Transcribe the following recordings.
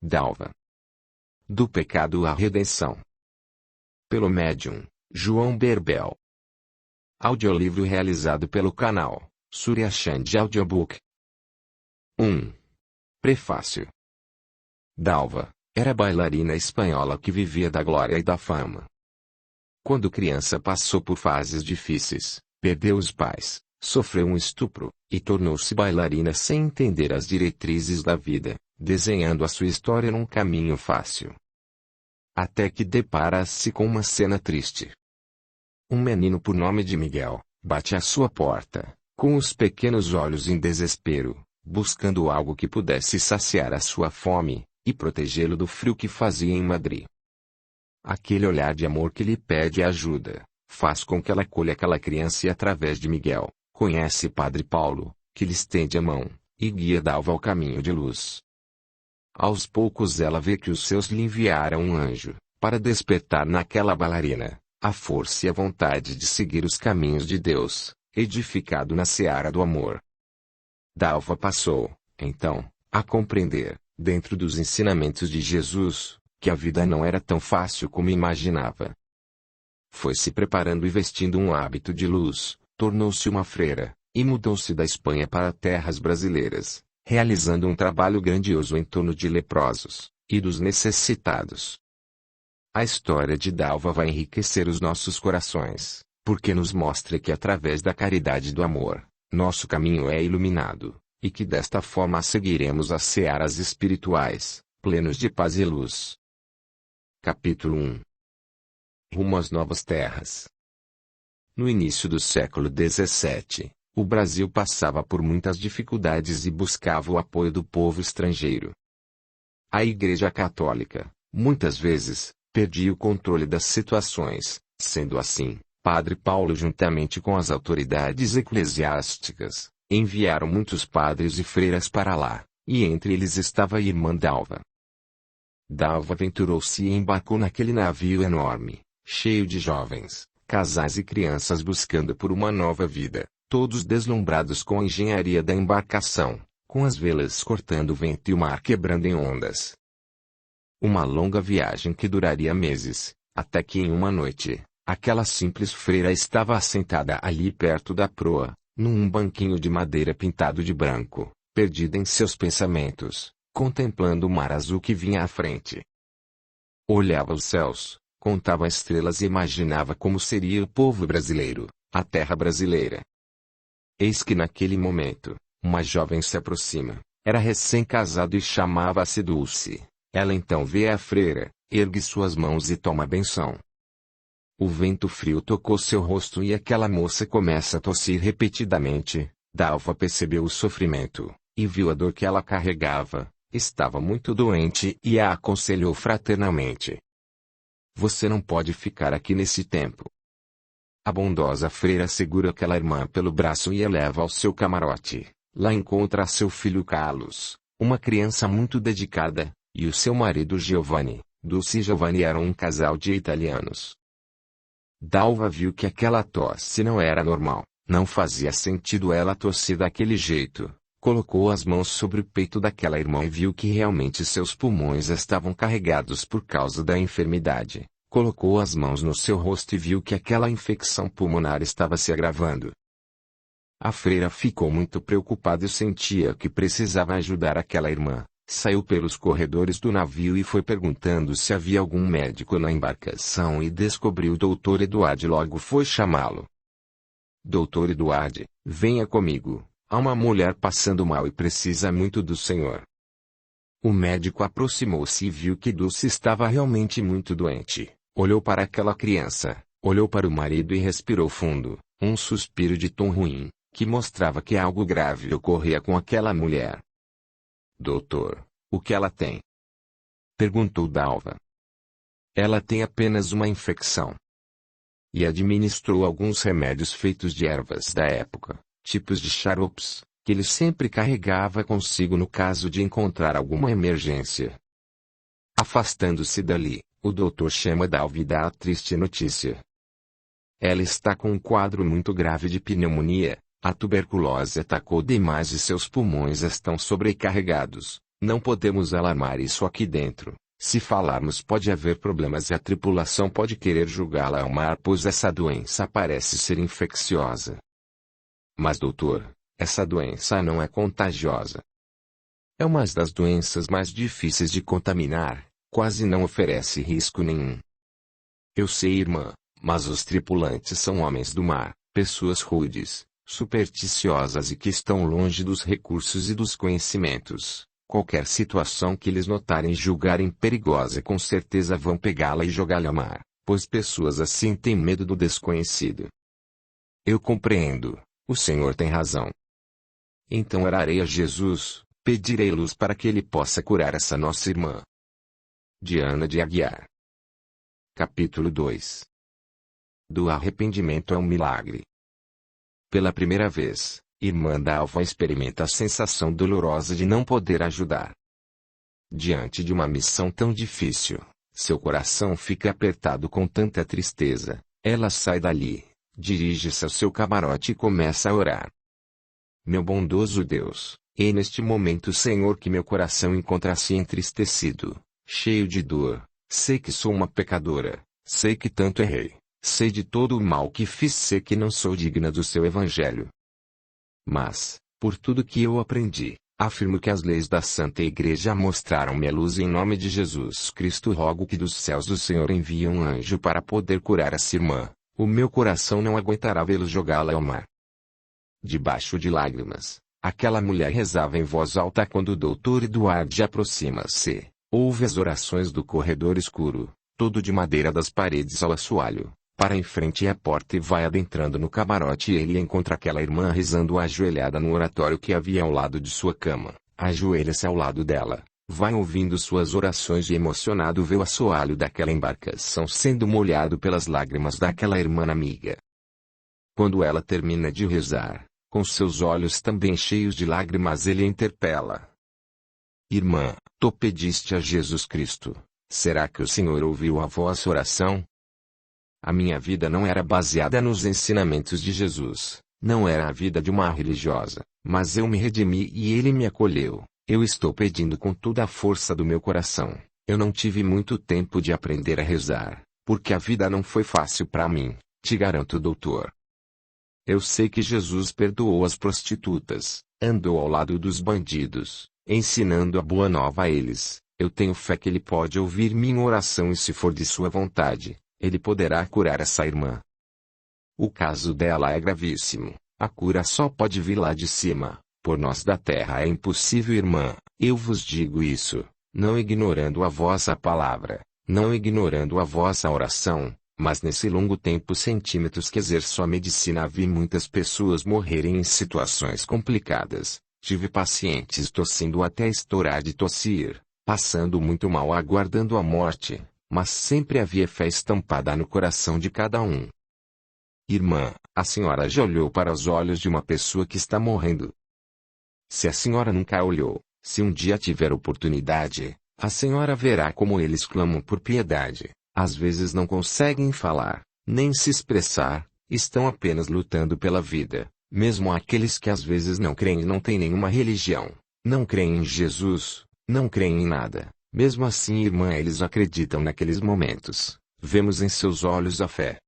Dalva. Do pecado à redenção. Pelo médium, João Berbel. Audiolivro realizado pelo canal Surya Chand Audiobook. 1. Prefácio. Dalva era bailarina espanhola que vivia da glória e da fama. Quando criança passou por fases difíceis, perdeu os pais, sofreu um estupro, e tornou-se bailarina sem entender as diretrizes da vida, desenhando a sua história num caminho fácil. Até que depara-se com uma cena triste. Um menino por nome de Miguel, bate à sua porta, com os pequenos olhos em desespero, buscando algo que pudesse saciar a sua fome, e protegê-lo do frio que fazia em Madrid. Aquele olhar de amor que lhe pede ajuda, faz com que ela acolha aquela criança e através de Miguel, conhece Padre Paulo, que lhe estende a mão, e guia Dalva ao caminho de luz. Aos poucos ela vê que os seus lhe enviaram um anjo, para despertar naquela bailarina, a força e a vontade de seguir os caminhos de Deus, edificado na seara do amor. Dalva passou, então, a compreender, dentro dos ensinamentos de Jesus, que a vida não era tão fácil como imaginava. Foi se preparando e vestindo um hábito de luz, tornou-se uma freira, e mudou-se da Espanha para terras brasileiras, realizando um trabalho grandioso em torno de leprosos, e dos necessitados. A história de Dalva vai enriquecer os nossos corações, porque nos mostra que através da caridade e do amor, nosso caminho é iluminado, e que desta forma seguiremos as searas espirituais, plenos de paz e luz. Capítulo 1. Rumo às novas terras. No início do século XVII, o Brasil passava por muitas dificuldades e buscava o apoio do povo estrangeiro. A Igreja Católica, muitas vezes, perdia o controle das situações, sendo assim, Padre Paulo juntamente com as autoridades eclesiásticas, enviaram muitos padres e freiras para lá, e entre eles estava a irmã Dalva. Dalva aventurou-se e embarcou naquele navio enorme, cheio de jovens, casais e crianças buscando por uma nova vida, todos deslumbrados com a engenharia da embarcação, com as velas cortando o vento e o mar quebrando em ondas. Uma longa viagem que duraria meses, até que em uma noite, aquela simples freira estava assentada ali perto da proa, num banquinho de madeira pintado de branco, perdida em seus pensamentos, contemplando o mar azul que vinha à frente. Olhava os céus, contava estrelas e imaginava como seria o povo brasileiro, a terra brasileira. Eis que naquele momento, uma jovem se aproxima, era recém-casado e chamava-se Dulce. Ela então vê a freira, ergue suas mãos e toma a benção. O vento frio tocou seu rosto e aquela moça começa a tossir repetidamente. Dalva percebeu o sofrimento, e viu a dor que ela carregava. Estava muito doente e a aconselhou fraternalmente. Você não pode ficar aqui nesse tempo. A bondosa freira segura aquela irmã pelo braço e a leva ao seu camarote. Lá encontra seu filho Carlos, uma criança muito dedicada, e o seu marido Giovanni. Dulce e Giovanni eram um casal de italianos. Dalva viu que aquela tosse não era normal, não fazia sentido ela tossir daquele jeito. Colocou as mãos sobre o peito daquela irmã e viu que realmente seus pulmões estavam carregados por causa da enfermidade. Colocou as mãos no seu rosto e viu que aquela infecção pulmonar estava se agravando. A freira ficou muito preocupada e sentia que precisava ajudar aquela irmã. Saiu pelos corredores do navio e foi perguntando se havia algum médico na embarcação e descobriu o Dr. Eduardo e logo foi chamá-lo. Dr. Eduardo, venha comigo. Há uma mulher passando mal e precisa muito do senhor. O médico aproximou-se e viu que Dulce estava realmente muito doente. Olhou para aquela criança, olhou para o marido e respirou fundo, um suspiro de tom ruim, que mostrava que algo grave ocorria com aquela mulher. Doutor, o que ela tem? Perguntou Dalva. Ela tem apenas uma infecção. E administrou alguns remédios feitos de ervas da época, tipos de xaropes, que ele sempre carregava consigo no caso de encontrar alguma emergência. Afastando-se dali, o doutor chama Dalva e dá a triste notícia. Ela está com um quadro muito grave de pneumonia. A tuberculose atacou demais e seus pulmões estão sobrecarregados. Não podemos alarmar isso aqui dentro. Se falarmos pode haver problemas e a tripulação pode querer julgá-la ao mar, pois essa doença parece ser infecciosa. Mas doutor, essa doença não é contagiosa. É uma das doenças mais difíceis de contaminar, quase não oferece risco nenhum. Eu sei, irmã, mas os tripulantes são homens do mar, pessoas rudes, supersticiosas e que estão longe dos recursos e dos conhecimentos. Qualquer situação que eles notarem e julgarem perigosa com certeza vão pegá-la e jogá-la ao mar, pois pessoas assim têm medo do desconhecido. Eu compreendo, o Senhor tem razão. Então orarei a Jesus, pedirei luz para que ele possa curar essa nossa irmã. Diana de Aguiar. Capítulo 2. Do arrependimento ao milagre. Pela primeira vez, irmã Dalva experimenta a sensação dolorosa de não poder ajudar. Diante de uma missão tão difícil, seu coração fica apertado com tanta tristeza. Ela sai dali, dirige-se ao seu camarote e começa a orar. Meu bondoso Deus, é neste momento, Senhor, que meu coração encontra-se entristecido, cheio de dor. Sei que sou uma pecadora, sei que tanto errei, sei de todo o mal que fiz, sei que não sou digna do seu evangelho. Mas, por tudo que eu aprendi, afirmo que as leis da Santa Igreja mostraram-me a luz. Em nome de Jesus Cristo rogo que dos céus o Senhor envie um anjo para poder curar essa irmã. O meu coração não aguentará vê-los jogá-la ao mar. Debaixo de lágrimas, aquela mulher rezava em voz alta quando o Dr. Eduardo aproxima-se. Ouve as orações do corredor escuro, todo de madeira das paredes ao assoalho. Para em frente à porta e vai adentrando no camarote e ele encontra aquela irmã rezando ajoelhada no oratório que havia ao lado de sua cama. Ajoelha-se ao lado dela, vai ouvindo suas orações e emocionado vê o assoalho daquela embarcação sendo molhado pelas lágrimas daquela irmã amiga. Quando ela termina de rezar, com seus olhos também cheios de lágrimas ele a interpela. Irmã, tu pediste a Jesus Cristo, será que o Senhor ouviu a vossa oração? A minha vida não era baseada nos ensinamentos de Jesus, não era a vida de uma religiosa, mas eu me redimi e ele me acolheu. Eu estou pedindo com toda a força do meu coração. Eu não tive muito tempo de aprender a rezar, porque a vida não foi fácil para mim, te garanto, doutor. Eu sei que Jesus perdoou as prostitutas, andou ao lado dos bandidos, ensinando a boa nova a eles. Eu tenho fé que ele pode ouvir minha oração e, se for de sua vontade, ele poderá curar essa irmã. O caso dela é gravíssimo. A cura só pode vir lá de cima. Por nós da terra é impossível, irmã. Eu vos digo isso, não ignorando a vossa palavra, não ignorando a vossa oração, mas nesse longo tempo centímetros que exerço a medicina vi muitas pessoas morrerem em situações complicadas. Tive pacientes tossindo até estourar de tossir, passando muito mal aguardando a morte. Mas sempre havia fé estampada no coração de cada um. Irmã, a senhora já olhou para os olhos de uma pessoa que está morrendo? Se a senhora nunca olhou, se um dia tiver oportunidade, a senhora verá como eles clamam por piedade. Às vezes não conseguem falar, nem se expressar, estão apenas lutando pela vida. Mesmo aqueles que às vezes não creem e não têm nenhuma religião, não creem em Jesus, não creem em nada. Mesmo assim, irmã, eles acreditam naqueles momentos. Vemos em seus olhos a fé.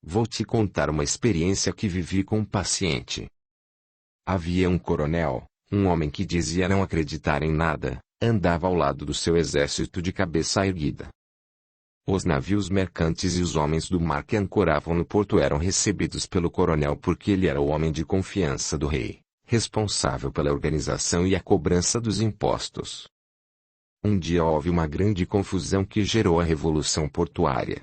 Vou te contar uma experiência que vivi com um paciente. Havia um coronel, um homem que dizia não acreditar em nada, andava ao lado do seu exército de cabeça erguida. Os navios mercantes e os homens do mar que ancoravam no porto eram recebidos pelo coronel porque ele era o homem de confiança do rei, responsável pela organização e a cobrança dos impostos. Um dia houve uma grande confusão que gerou a revolução portuária.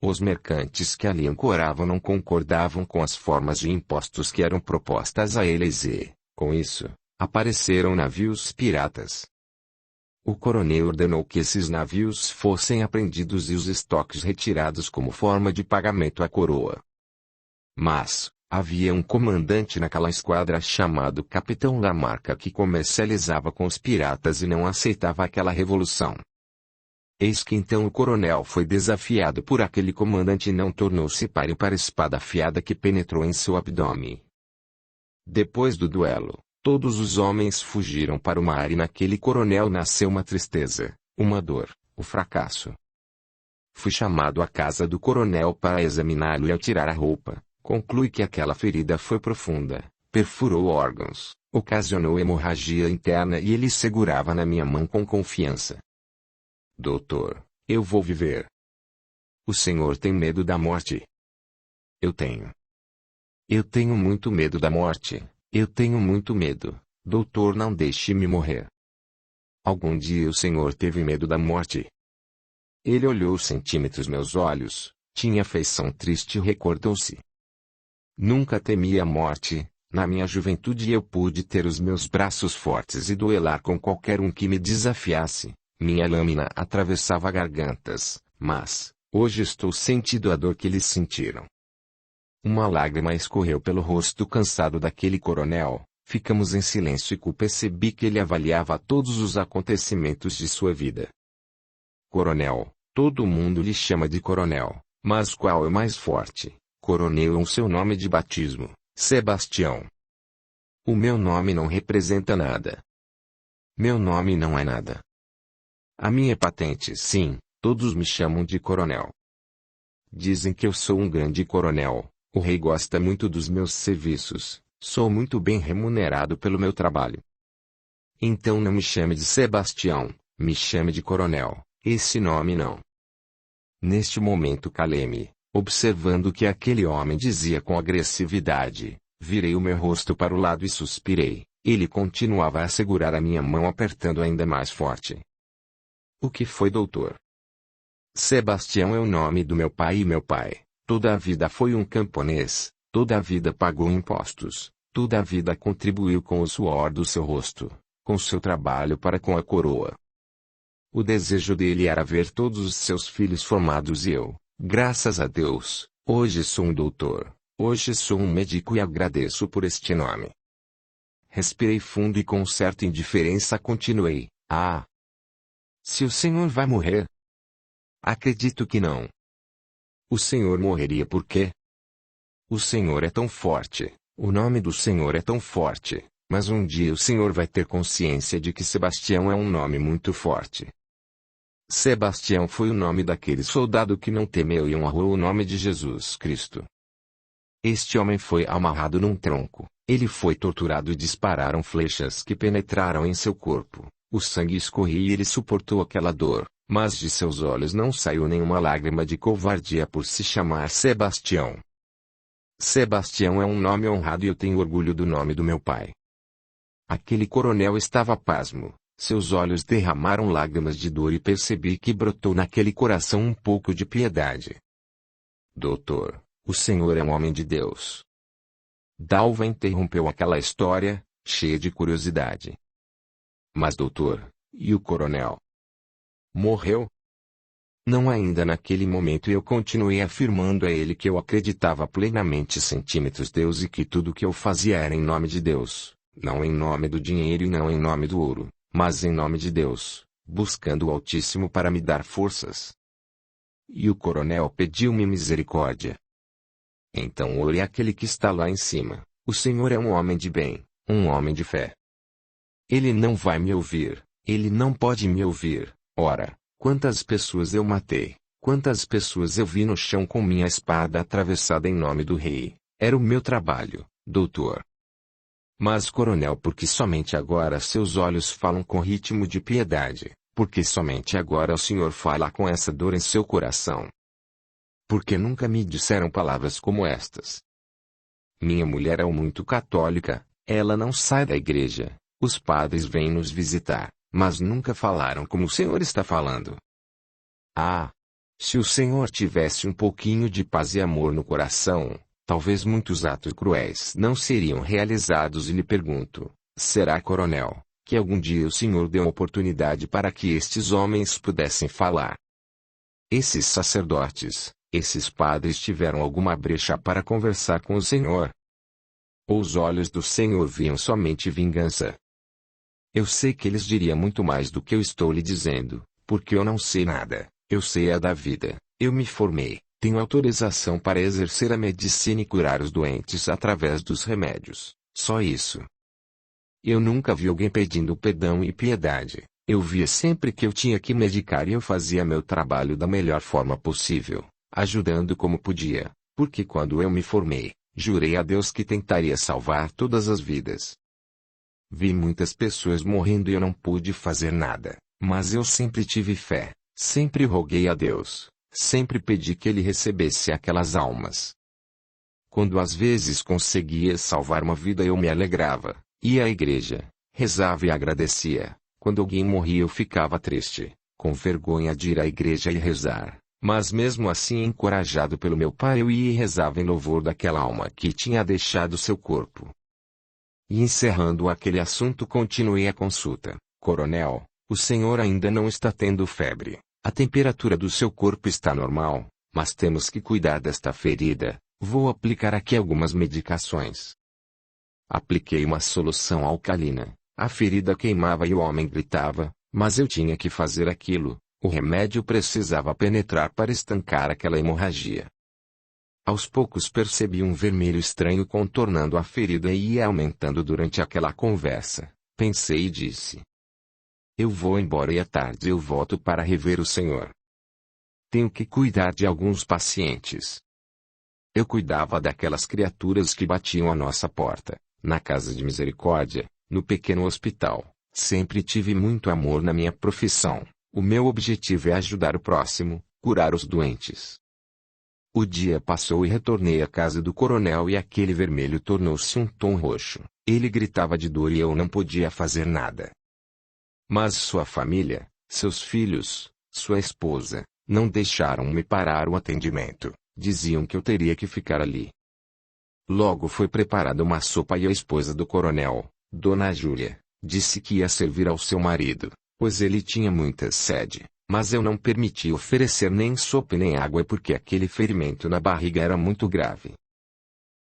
Os mercantes que ali ancoravam não concordavam com as formas de impostos que eram propostas a eles e, com isso, apareceram navios piratas. O coronel ordenou que esses navios fossem apreendidos e os estoques retirados como forma de pagamento à coroa. Mas, havia um comandante naquela esquadra chamado Capitão Lamarca que comercializava com os piratas e não aceitava aquela revolução. Eis que então o coronel foi desafiado por aquele comandante e não tornou-se páreo para a espada afiada que penetrou em seu abdômen. Depois do duelo, Todos os homens fugiram para o mar e naquele coronel nasceu uma tristeza, uma dor, o fracasso. Fui chamado à casa do coronel para examiná-lo e ao tirar a roupa, conclui que aquela ferida foi profunda, perfurou órgãos, ocasionou hemorragia interna e ele segurava na minha mão com confiança. Doutor, eu vou viver. O senhor tem medo da morte? Eu tenho. Eu tenho muito medo da morte, eu tenho muito medo, doutor, não deixe-me morrer. Algum dia o senhor teve medo da morte? Ele olhou centímetros meus olhos, tinha feição triste e recordou-se. Nunca temi a morte, na minha juventude eu pude ter os meus braços fortes e duelar com qualquer um que me desafiasse, minha lâmina atravessava gargantas, mas, hoje estou sentindo a dor que eles sentiram. Uma lágrima escorreu pelo rosto cansado daquele coronel, ficamos em silêncio e percebi que ele avaliava todos os acontecimentos de sua vida. Coronel, todo mundo lhe chama de coronel, mas qual é o mais forte? Coronel é o seu nome de batismo, Sebastião. O meu nome não representa nada. Meu nome não é nada. A minha patente, sim, todos me chamam de coronel. Dizem que eu sou um grande coronel, o rei gosta muito dos meus serviços, sou muito bem remunerado pelo meu trabalho. Então não me chame de Sebastião, me chame de coronel, esse nome não. Neste momento calei-me, observando o que aquele homem dizia com agressividade, virei o meu rosto para o lado e suspirei, ele continuava a segurar a minha mão apertando ainda mais forte. O que foi, doutor? Sebastião é o nome do meu pai e meu pai, toda a vida foi um camponês, toda a vida pagou impostos, toda a vida contribuiu com o suor do seu rosto, com seu trabalho para com a coroa. O desejo dele era ver todos os seus filhos formados e eu, graças a Deus, hoje sou um doutor, hoje sou um médico e agradeço por este nome. Respirei fundo e com certa indiferença continuei, se o senhor vai morrer? Acredito que não. O senhor morreria por quê? O senhor é tão forte, o nome do senhor é tão forte, mas um dia o senhor vai ter consciência de que Sebastião é um nome muito forte. Sebastião foi o nome daquele soldado que não temeu e honrou o nome de Jesus Cristo. Este homem foi amarrado num tronco, ele foi torturado e dispararam flechas que penetraram em seu corpo, o sangue escorria e ele suportou aquela dor, mas de seus olhos não saiu nenhuma lágrima de covardia por se chamar Sebastião. Sebastião é um nome honrado e eu tenho orgulho do nome do meu pai. Aquele coronel estava pasmo. Seus olhos derramaram lágrimas de dor e percebi que brotou naquele coração um pouco de piedade. Doutor, o senhor é um homem de Deus. Dalva interrompeu aquela história, cheia de curiosidade. Mas doutor, e o coronel? Morreu? Não ainda naquele momento eu continuei afirmando a ele que eu acreditava plenamente centímetros Deus e que tudo o que eu fazia era em nome de Deus, não em nome do dinheiro e não em nome do ouro. Mas em nome de Deus, buscando o Altíssimo para me dar forças. E o coronel pediu-me misericórdia. Então orei àquele que está lá em cima, o Senhor é um homem de bem, um homem de fé. Ele não vai me ouvir, ele não pode me ouvir, ora, quantas pessoas eu matei, quantas pessoas eu vi no chão com minha espada atravessada em nome do rei, era o meu trabalho, doutor. Mas coronel, porque somente agora seus olhos falam com ritmo de piedade, porque somente agora o senhor fala com essa dor em seu coração. Porque nunca me disseram palavras como estas. Minha mulher é muito católica, ela não sai da igreja, os padres vêm nos visitar, mas nunca falaram como o senhor está falando. Se o senhor tivesse um pouquinho de paz e amor no coração, talvez muitos atos cruéis não seriam realizados e lhe pergunto, será, coronel, que algum dia o senhor deu oportunidade para que estes homens pudessem falar? Esses sacerdotes, esses padres tiveram alguma brecha para conversar com o senhor? Ou os olhos do senhor viam somente vingança? Eu sei que eles diriam muito mais do que eu estou lhe dizendo, porque eu não sei nada, eu sei a da vida, eu me formei. Tenho autorização para exercer a medicina e curar os doentes através dos remédios, só isso. Eu nunca vi alguém pedindo perdão e piedade. Eu via sempre que eu tinha que medicar e eu fazia meu trabalho da melhor forma possível, ajudando como podia, porque quando eu me formei, jurei a Deus que tentaria salvar todas as vidas. Vi muitas pessoas morrendo e eu não pude fazer nada, mas eu sempre tive fé, sempre roguei a Deus, sempre pedi que Ele recebesse aquelas almas. Quando às vezes conseguia salvar uma vida eu me alegrava, ia à igreja, rezava e agradecia. Quando alguém morria eu ficava triste, com vergonha de ir à igreja e rezar, mas mesmo assim encorajado pelo meu pai eu ia e rezava em louvor daquela alma que tinha deixado seu corpo. E encerrando aquele assunto continuei a consulta. Coronel, o senhor ainda não está tendo febre, a temperatura do seu corpo está normal, mas temos que cuidar desta ferida, vou aplicar aqui algumas medicações. Apliquei uma solução alcalina. A ferida queimava e o homem gritava, mas eu tinha que fazer aquilo, o remédio precisava penetrar para estancar aquela hemorragia. Aos poucos percebi um vermelho estranho contornando a ferida e ia aumentando durante aquela conversa. Pensei e disse: eu vou embora e à tarde eu volto para rever o senhor. Tenho que cuidar de alguns pacientes. Eu cuidava daquelas criaturas que batiam à nossa porta, na casa de misericórdia, no pequeno hospital. Sempre tive muito amor na minha profissão. O meu objetivo é ajudar o próximo, curar os doentes. O dia passou e retornei à casa do coronel e aquele vermelho tornou-se um tom roxo. Ele gritava de dor e eu não podia fazer nada. Mas sua família, seus filhos, sua esposa, não deixaram-me parar o atendimento. Diziam que eu teria que ficar ali. Logo foi preparada uma sopa e a esposa do coronel, Dona Júlia, disse que ia servir ao seu marido, pois ele tinha muita sede, mas eu não permiti oferecer nem sopa nem água porque aquele ferimento na barriga era muito grave.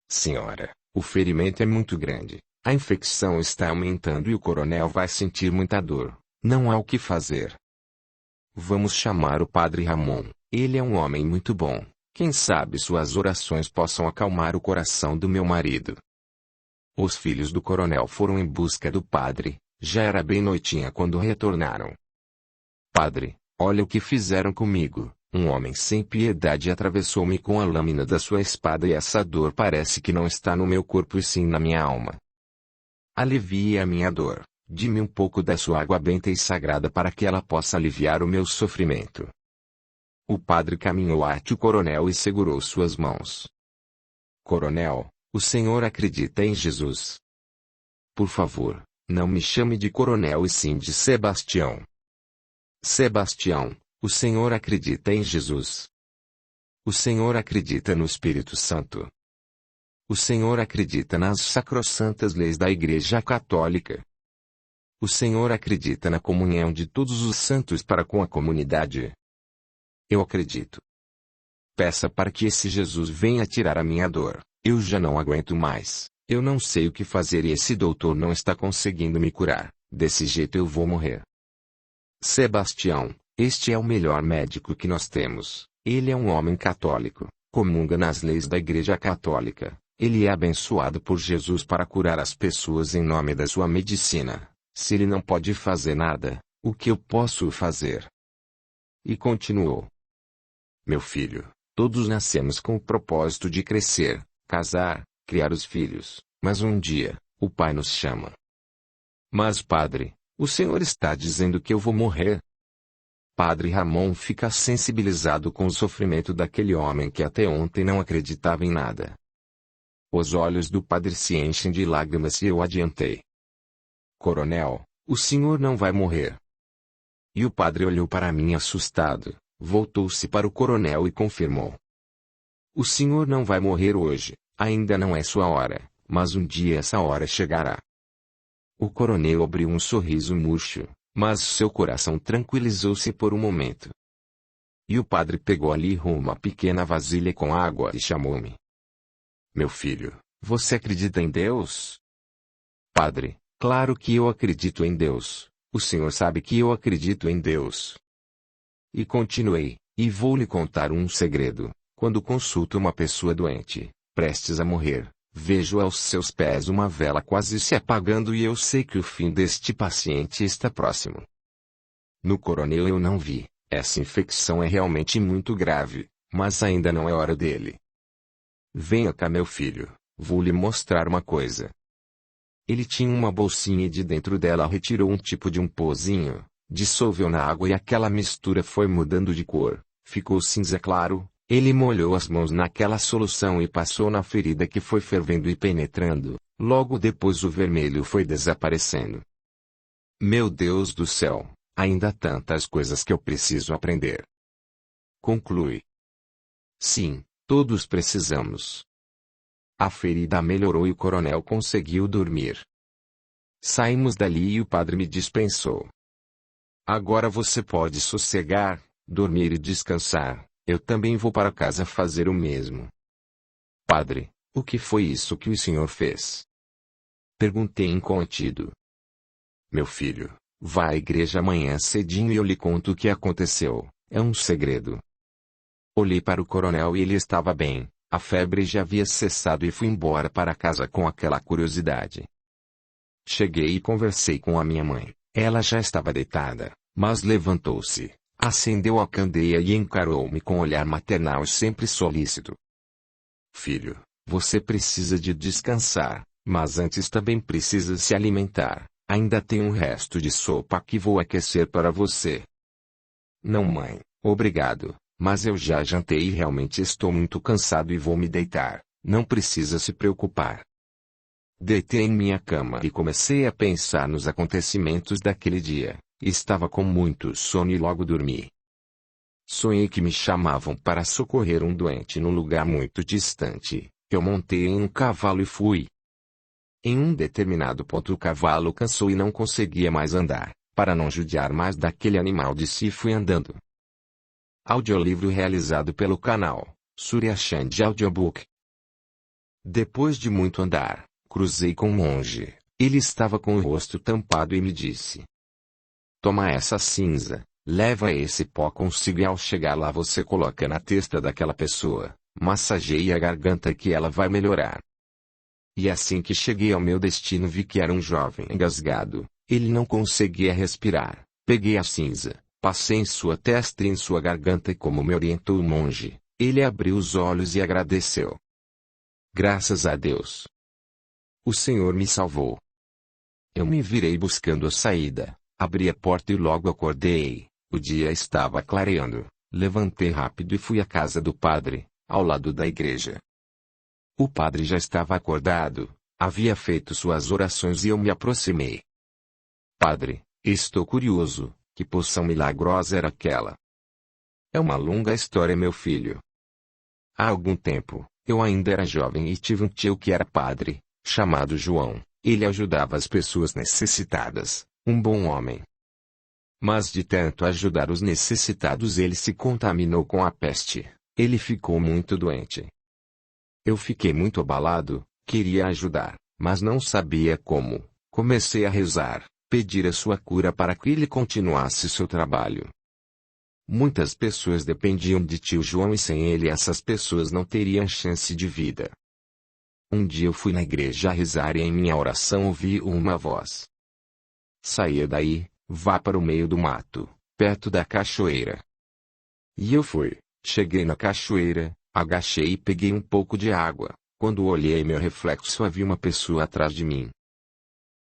Senhora, o ferimento é muito grande, a infecção está aumentando e o coronel vai sentir muita dor, não há o que fazer. Vamos chamar o padre Ramon, ele é um homem muito bom, quem sabe suas orações possam acalmar o coração do meu marido. Os filhos do coronel foram em busca do padre, já era bem noitinha quando retornaram. Padre, olha o que fizeram comigo, um homem sem piedade atravessou-me com a lâmina da sua espada e essa dor parece que não está no meu corpo e sim na minha alma. Alivie a minha dor, dê-me um pouco da sua água benta e sagrada para que ela possa aliviar o meu sofrimento. O padre caminhou ante o coronel e segurou suas mãos. Coronel, o senhor acredita em Jesus? Por favor, não me chame de coronel e sim de Sebastião. Sebastião, o senhor acredita em Jesus? O senhor acredita no Espírito Santo? O senhor acredita nas sacrossantas leis da Igreja Católica? O senhor acredita na comunhão de todos os santos para com a comunidade? Eu acredito. Peça para que esse Jesus venha tirar a minha dor. Eu já não aguento mais. Eu não sei o que fazer e esse doutor não está conseguindo me curar. Desse jeito eu vou morrer. Sebastião, este é o melhor médico que nós temos. Ele é um homem católico, comunga nas leis da Igreja Católica. Ele é abençoado por Jesus para curar as pessoas em nome da sua medicina. Se ele não pode fazer nada, o que eu posso fazer? E continuou: meu filho, todos nascemos com o propósito de crescer, casar, criar os filhos, mas um dia, o Pai nos chama. Mas padre, o senhor está dizendo que eu vou morrer? Padre Ramon fica sensibilizado com o sofrimento daquele homem que até ontem não acreditava em nada. Os olhos do padre se enchem de lágrimas e eu adiantei: Coronel, o senhor não vai morrer. E o padre olhou para mim assustado, voltou-se para o coronel e confirmou: o senhor não vai morrer hoje, ainda não é sua hora, mas um dia essa hora chegará. O coronel abriu um sorriso murcho, mas seu coração tranquilizou-se por um momento. E o padre pegou ali uma pequena vasilha com água e chamou-me: meu filho, você acredita em Deus? Padre, claro que eu acredito em Deus, o senhor sabe que eu acredito em Deus. E continuei, e vou lhe contar um segredo. Quando consulto uma pessoa doente, prestes a morrer, Vejo aos seus pés uma vela quase se apagando e eu sei que o fim deste paciente está próximo. No coronel eu não vi. Essa infecção é realmente muito grave, mas ainda não é hora dele. Venha cá, meu filho, vou lhe mostrar uma coisa. Ele tinha uma bolsinha e de dentro dela retirou um tipo de um pozinho, dissolveu na água e aquela mistura foi mudando de cor, ficou cinza claro. Ele molhou as mãos naquela solução e passou na ferida que foi fervendo e penetrando. Logo depois o vermelho foi desaparecendo. Meu Deus do céu, ainda há tantas coisas que eu preciso aprender. Conclui. Sim, todos precisamos. A ferida melhorou e o coronel conseguiu dormir. Saímos dali e o padre me dispensou. Agora você pode sossegar, dormir e descansar. Eu também vou para casa fazer o mesmo. Padre, o que foi isso que o senhor fez? Perguntei incontido. Meu filho, vá à igreja amanhã cedinho e eu lhe conto o que aconteceu. É um segredo. Olhei para o coronel e ele estava bem, a febre já havia cessado e fui embora para casa com aquela curiosidade. Cheguei e conversei com a minha mãe. Ela já estava deitada, mas levantou-se. Acendeu a candeia e encarou-me com um olhar maternal e sempre solícito. Filho, você precisa de descansar, mas antes também precisa se alimentar. Ainda tem um resto de sopa que vou aquecer para você. Não, mãe, obrigado, mas eu já jantei e realmente estou muito cansado e vou me deitar. Não precisa se preocupar. Deitei em minha cama e comecei a pensar nos acontecimentos daquele dia. Estava com muito sono e logo dormi. Sonhei que me chamavam para socorrer um doente num lugar muito distante. Eu montei em um cavalo e fui. Em um determinado ponto o cavalo cansou e não conseguia mais andar. Para não judiar mais daquele animal disse fui andando. Audiolivro realizado pelo canal Surya Chand Audiobook. Depois de muito andar, cruzei com um monge. Ele estava com o rosto tampado e me disse: toma essa cinza, leva esse pó consigo e ao chegar lá você coloca na testa daquela pessoa, massageie a garganta que ela vai melhorar. E assim que cheguei ao meu destino vi que era um jovem engasgado, ele não conseguia respirar. Peguei a cinza, passei em sua testa e em sua garganta e como me orientou o monge, ele abriu os olhos e agradeceu. Graças a Deus. O Senhor me salvou. Eu me virei buscando a saída. Abri a porta e logo acordei. O dia estava clareando. Levantei rápido e fui à casa do padre, ao lado da igreja. O padre já estava acordado, havia feito suas orações e eu me aproximei. Padre, estou curioso, que poção milagrosa era aquela? É uma longa história, meu filho. Há algum tempo, eu ainda era jovem e tive um tio que era padre, chamado João. Ele ajudava as pessoas necessitadas. Um bom homem. Mas de tanto ajudar os necessitados ele se contaminou com a peste. Ele ficou muito doente. Eu fiquei muito abalado, queria ajudar, mas não sabia como. Comecei a rezar, pedir a sua cura para que ele continuasse seu trabalho. Muitas pessoas dependiam de tio João e sem ele essas pessoas não teriam chance de vida. Um dia eu fui na igreja a rezar e em minha oração ouvi uma voz. Saia daí, vá para o meio do mato, perto da cachoeira. E eu fui, cheguei na cachoeira, agachei e peguei um pouco de água. Quando olhei meu reflexo havia uma pessoa atrás de mim.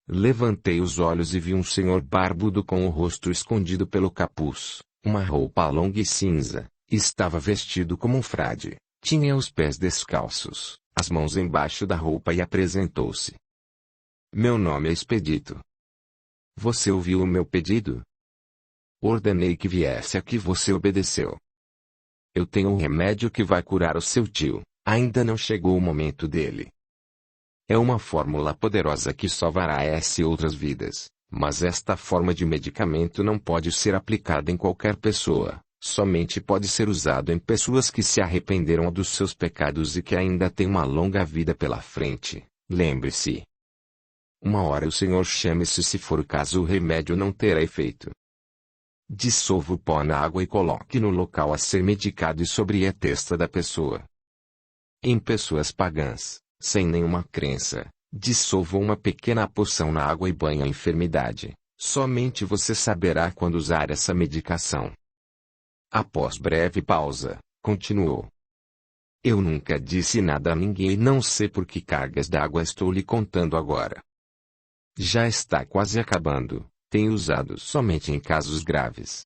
Levantei os olhos e vi um senhor barbudo com o rosto escondido pelo capuz, uma roupa longa e cinza, estava vestido como um frade, tinha os pés descalços, as mãos embaixo da roupa e apresentou-se. Meu nome é Expedito. Você ouviu o meu pedido? Ordenei que viesse aqui e você obedeceu. Eu tenho um remédio que vai curar o seu tio, ainda não chegou o momento dele. É uma fórmula poderosa que salvará essa e outras vidas, mas esta forma de medicamento não pode ser aplicada em qualquer pessoa, somente pode ser usado em pessoas que se arrependeram dos seus pecados e que ainda têm uma longa vida pela frente. Lembre-se. Uma hora o Senhor chame-se se for o caso o remédio não terá efeito. Dissolva o pó na água e coloque no local a ser medicado e sobre a testa da pessoa. Em pessoas pagãs, sem nenhuma crença, dissolva uma pequena porção na água e banhe a enfermidade. Somente você saberá quando usar essa medicação. Após breve pausa, continuou. Eu nunca disse nada a ninguém e não sei por que cargas d'água estou lhe contando agora. Já está quase acabando, tenho usado somente em casos graves.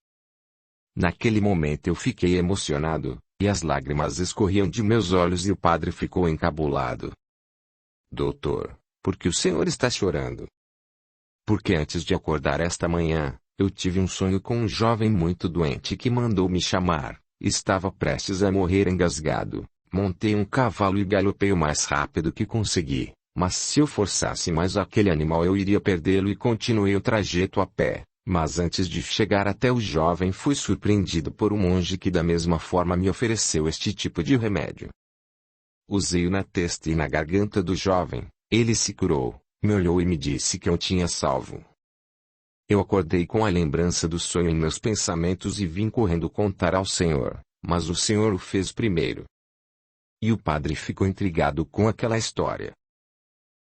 Naquele momento eu fiquei emocionado, e as lágrimas escorriam de meus olhos e o padre ficou encabulado. Doutor, por que o senhor está chorando? Porque antes de acordar esta manhã, eu tive um sonho com um jovem muito doente que mandou me chamar. Estava prestes a morrer engasgado. Montei um cavalo e galopei o mais rápido que consegui, mas se eu forçasse mais aquele animal eu iria perdê-lo e continuei o trajeto a pé. Mas antes de chegar até o jovem fui surpreendido por um monge que da mesma forma me ofereceu este tipo de remédio. Usei-o na testa e na garganta do jovem, ele se curou, me olhou e me disse que eu tinha salvo. Eu acordei com a lembrança do sonho em meus pensamentos e vim correndo contar ao Senhor, mas o Senhor o fez primeiro. E o padre ficou intrigado com aquela história.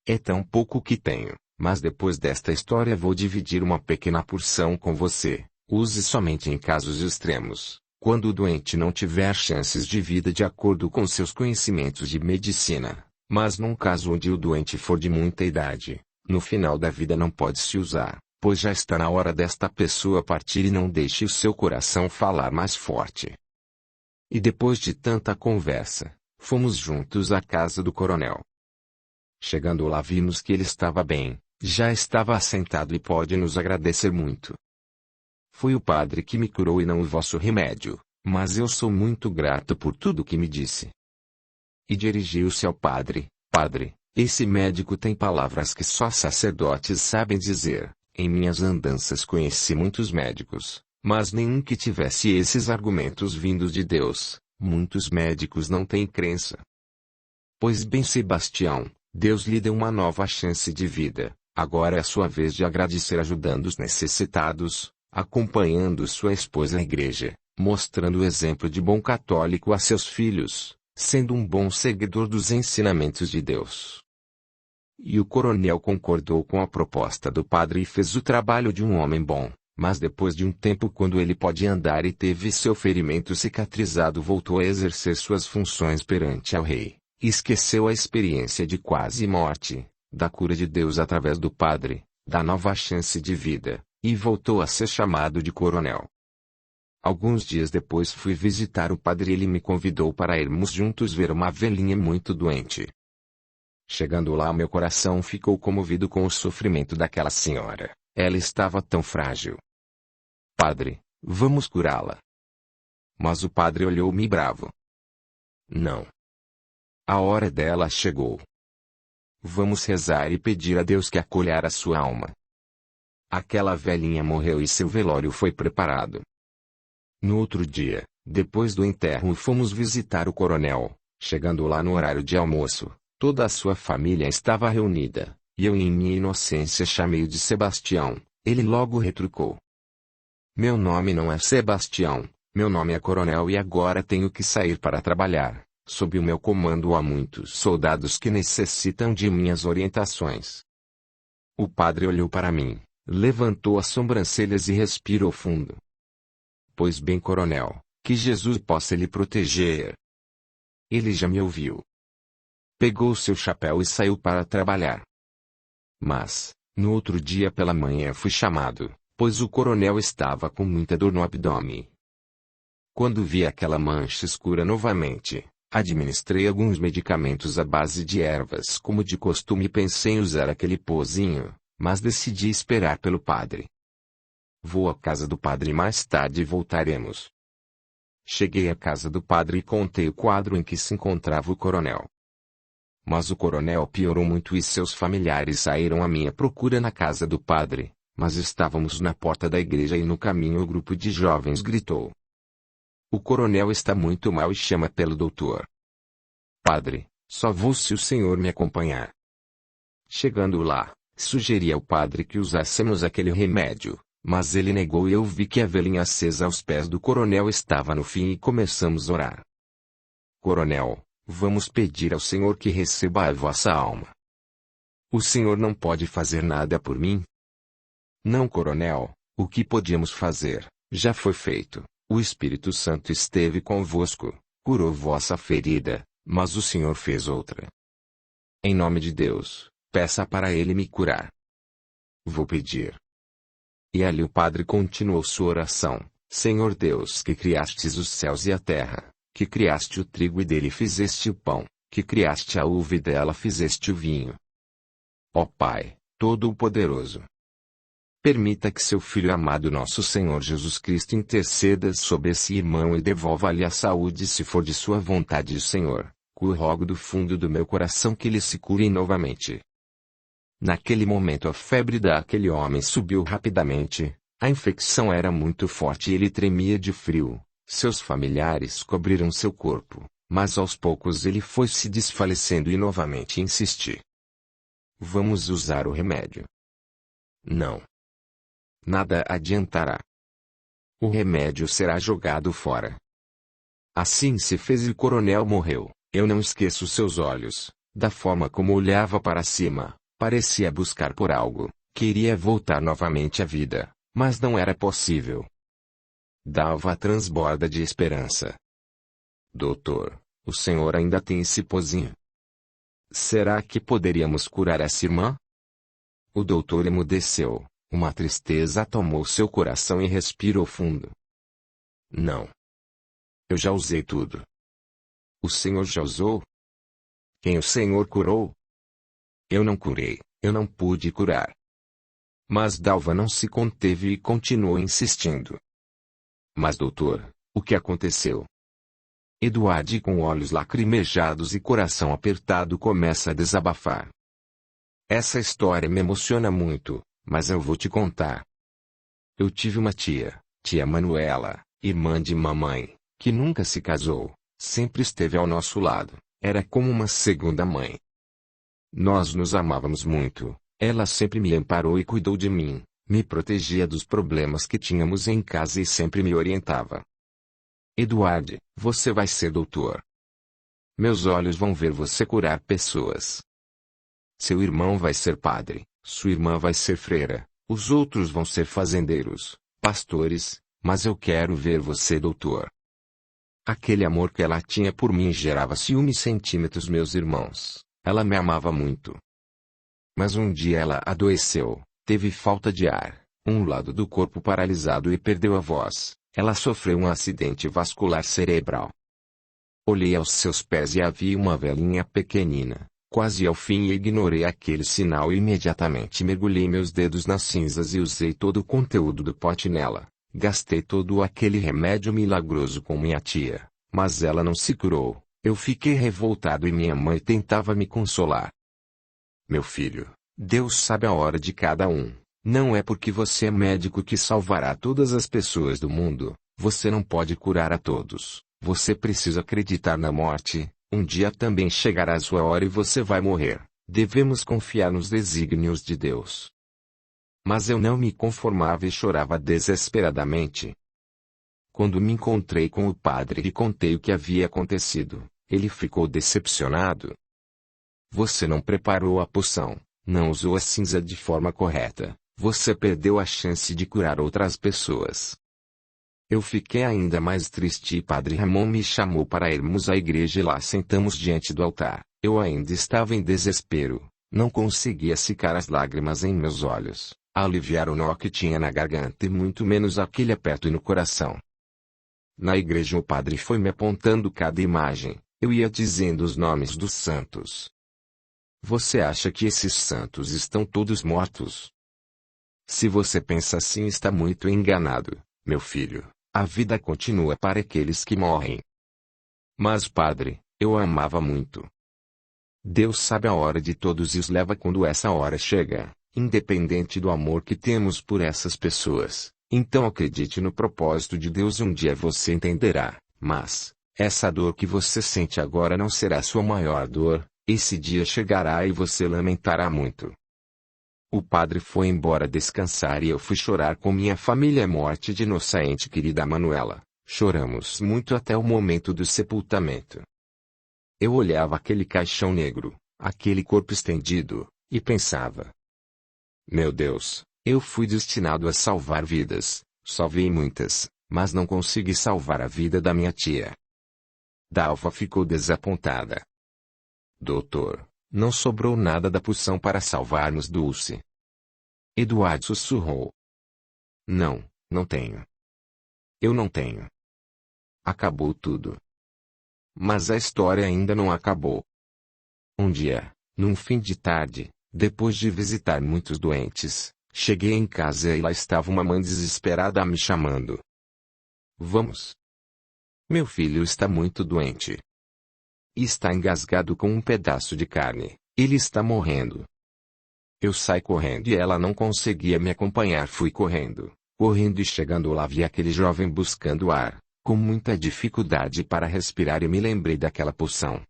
É tão pouco que tenho, mas depois desta história vou dividir uma pequena porção com você. Use somente em casos extremos, quando o doente não tiver chances de vida de acordo com seus conhecimentos de medicina, mas num caso onde o doente for de muita idade, no final da vida não pode se usar, pois já está na hora desta pessoa partir e não deixe o seu coração falar mais forte. E depois de tanta conversa, fomos juntos à casa do coronel. Chegando lá vimos que ele estava bem, já estava assentado e pode nos agradecer muito. Foi o padre que me curou e não o vosso remédio, mas eu sou muito grato por tudo que me disse. E dirigiu-se ao padre: Padre, esse médico tem palavras que só sacerdotes sabem dizer. Em minhas andanças conheci muitos médicos, mas nenhum que tivesse esses argumentos vindos de Deus. Muitos médicos não têm crença. Pois bem, Sebastião, Deus lhe deu uma nova chance de vida, agora é a sua vez de agradecer ajudando os necessitados, acompanhando sua esposa à igreja, mostrando o exemplo de bom católico a seus filhos, sendo um bom seguidor dos ensinamentos de Deus. E o coronel concordou com a proposta do padre e fez o trabalho de um homem bom. Mas depois de um tempo, quando ele pôde andar e teve seu ferimento cicatrizado, voltou a exercer suas funções perante ao rei. Esqueceu a experiência de quase morte, da cura de Deus através do padre, da nova chance de vida, e voltou a ser chamado de coronel. Alguns dias depois fui visitar o padre e ele me convidou para irmos juntos ver uma velhinha muito doente. Chegando lá, meu coração ficou comovido com o sofrimento daquela senhora. Ela estava tão frágil. Padre, vamos curá-la. Mas o padre olhou-me bravo. Não. A hora dela chegou. Vamos rezar e pedir a Deus que acolher a sua alma. Aquela velhinha morreu e seu velório foi preparado. No outro dia, depois do enterro, fomos visitar o coronel. Chegando lá no horário de almoço, toda a sua família estava reunida, e eu em minha inocência chamei-o de Sebastião. Ele logo retrucou. Meu nome não é Sebastião, meu nome é Coronel e agora tenho que sair para trabalhar. Sob o meu comando há muitos soldados que necessitam de minhas orientações. O padre olhou para mim, levantou as sobrancelhas e respirou fundo. Pois bem, coronel, que Jesus possa lhe proteger. Ele já me ouviu. Pegou seu chapéu e saiu para trabalhar. Mas, no outro dia pela manhã fui chamado, pois o coronel estava com muita dor no abdômen. Quando vi aquela mancha escura novamente, administrei alguns medicamentos à base de ervas como de costume e pensei em usar aquele pozinho, mas decidi esperar pelo padre. Vou à casa do padre e mais tarde voltaremos. Cheguei à casa do padre e contei o quadro em que se encontrava o coronel. Mas o coronel piorou muito e seus familiares saíram à minha procura na casa do padre, mas estávamos na porta da igreja e no caminho o grupo de jovens gritou. O coronel está muito mal e chama pelo doutor. Padre, só vou se o senhor me acompanhar. Chegando lá, sugeri ao padre que usássemos aquele remédio, mas ele negou e eu vi que a velhinha acesa aos pés do coronel estava no fim e começamos a orar. Coronel, Vamos pedir ao Senhor que receba a vossa alma. O Senhor não pode fazer nada por mim? Não, coronel, o que podíamos fazer, já foi feito. O Espírito Santo esteve convosco, curou vossa ferida, mas o Senhor fez outra. Em nome de Deus, peça para Ele me curar. Vou pedir. E ali o padre continuou sua oração. Senhor Deus, que criastes os céus e a terra, que criaste o trigo e dele fizeste o pão, que criaste a uva e dela fizeste o vinho. Ó Pai, Todo-Poderoso, permita que seu Filho amado nosso Senhor Jesus Cristo interceda sobre esse irmão e devolva-lhe a saúde se for de sua vontade, Senhor. Rogo do fundo do meu coração que ele se cure novamente. Naquele momento a febre daquele homem subiu rapidamente, a infecção era muito forte e ele tremia de frio. Seus familiares cobriram seu corpo, mas aos poucos ele foi se desfalecendo e novamente insisti. Vamos usar o remédio. Não. Nada adiantará. O remédio será jogado fora. Assim se fez e o coronel morreu. Eu não esqueço seus olhos, da forma como olhava para cima, parecia buscar por algo, queria voltar novamente à vida, mas não era possível. Dalva transborda de esperança. Doutor, o senhor ainda tem esse pozinho. Será que poderíamos curar essa irmã? O doutor emudeceu, uma tristeza tomou seu coração e respirou fundo. Não. Eu já usei tudo. O Senhor já usou? Quem o Senhor curou? Eu não curei, eu não pude curar. Mas Dalva não se conteve e continuou insistindo. Mas doutor, o que aconteceu? Eduardo, com olhos lacrimejados e coração apertado, começa a desabafar. Essa história me emociona muito, mas eu vou te contar. Eu tive uma tia Manuela, irmã de mamãe, que nunca se casou. Sempre esteve ao nosso lado, era como uma segunda mãe. Nós nos amávamos muito, ela sempre me amparou e cuidou de mim, me protegia dos problemas que tínhamos em casa e sempre me orientava. Eduardo, você vai ser doutor. Meus olhos vão ver você curar pessoas. Seu irmão vai ser padre, sua irmã vai ser freira, os outros vão ser fazendeiros, pastores, mas eu quero ver você doutor. Aquele amor que ela tinha por mim gerava ciúmes centímetros meus irmãos. Ela me amava muito. Mas um dia ela adoeceu, teve falta de ar, um lado do corpo paralisado e perdeu a voz. Ela sofreu um acidente vascular cerebral. Olhei aos seus pés e havia uma velinha pequenina, quase ao fim, e ignorei aquele sinal e imediatamente mergulhei meus dedos nas cinzas e usei todo o conteúdo do pote nela. Gastei todo aquele remédio milagroso com minha tia, mas ela não se curou. Eu fiquei revoltado e minha mãe tentava me consolar. Meu filho, Deus sabe a hora de cada um. Não é porque você é médico que salvará todas as pessoas do mundo. Você não pode curar a todos. Você precisa acreditar na morte. Um dia também chegará a sua hora e você vai morrer. Devemos confiar nos desígnios de Deus. Mas eu não me conformava e chorava desesperadamente. Quando me encontrei com o padre e contei o que havia acontecido, ele ficou decepcionado. Você não preparou a poção, não usou a cinza de forma correta, você perdeu a chance de curar outras pessoas. Eu fiquei ainda mais triste e Padre Ramon me chamou para irmos à igreja e lá sentamos diante do altar. Eu ainda estava em desespero, não conseguia secar as lágrimas em meus olhos, aliviar o nó que tinha na garganta e muito menos aquele aperto no coração. Na igreja o padre foi me apontando cada imagem, eu ia dizendo os nomes dos santos. Você acha que esses santos estão todos mortos? Se você pensa assim está muito enganado, meu filho. A vida continua para aqueles que morrem. Mas padre, eu a amava muito. Deus sabe a hora de todos e os leva quando essa hora chega, independente do amor que temos por essas pessoas. Então acredite no propósito de Deus, um dia você entenderá, mas essa dor que você sente agora não será sua maior dor, esse dia chegará e você lamentará muito. O padre foi embora descansar e eu fui chorar com minha família a morte de nossa ente querida Manuela. Choramos muito até o momento do sepultamento. Eu olhava aquele caixão negro, aquele corpo estendido, e pensava: meu Deus, eu fui destinado a salvar vidas, salvei muitas, mas não consegui salvar a vida da minha tia. Dalva ficou desapontada. Doutor, não sobrou nada da poção para salvarmos Dulce. Eduardo sussurrou. Não, não tenho. Eu não tenho. Acabou tudo. Mas a história ainda não acabou. Um dia, num fim de tarde, depois de visitar muitos doentes, cheguei em casa e lá estava uma mãe desesperada me chamando. Vamos. Meu filho está muito doente. Está engasgado com um pedaço de carne. Ele está morrendo. Eu saí correndo e ela não conseguia me acompanhar. Fui correndo e chegando lá vi aquele jovem buscando ar, com muita dificuldade para respirar e me lembrei daquela poção.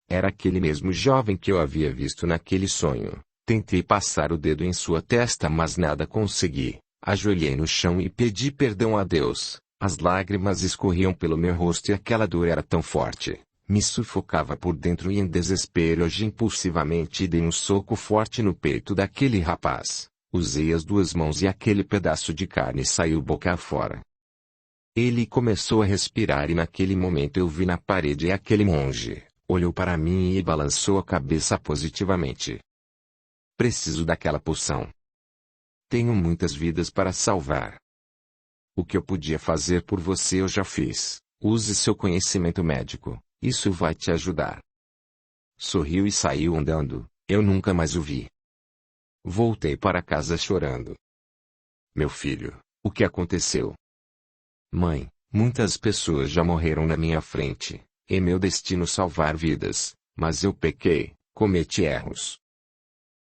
Era aquele mesmo jovem que eu havia visto naquele sonho. Tentei passar o dedo em sua testa mas nada consegui. Ajoelhei no chão e pedi perdão a Deus. As lágrimas escorriam pelo meu rosto e aquela dor era tão forte. Me sufocava por dentro e em desespero agi impulsivamente e dei um soco forte no peito daquele rapaz. Usei as duas mãos e aquele pedaço de carne saiu boca fora. Ele começou a respirar e naquele momento eu vi na parede aquele monge. Olhou para mim e balançou a cabeça positivamente. Preciso daquela poção. Tenho muitas vidas para salvar. O que eu podia fazer por você eu já fiz. Use seu conhecimento médico. Isso vai te ajudar. Sorriu e saiu andando. Eu nunca mais o vi. Voltei para casa chorando. Meu filho, o que aconteceu? Mãe, muitas pessoas já morreram na minha frente. É meu destino salvar vidas, mas eu pequei, cometi erros.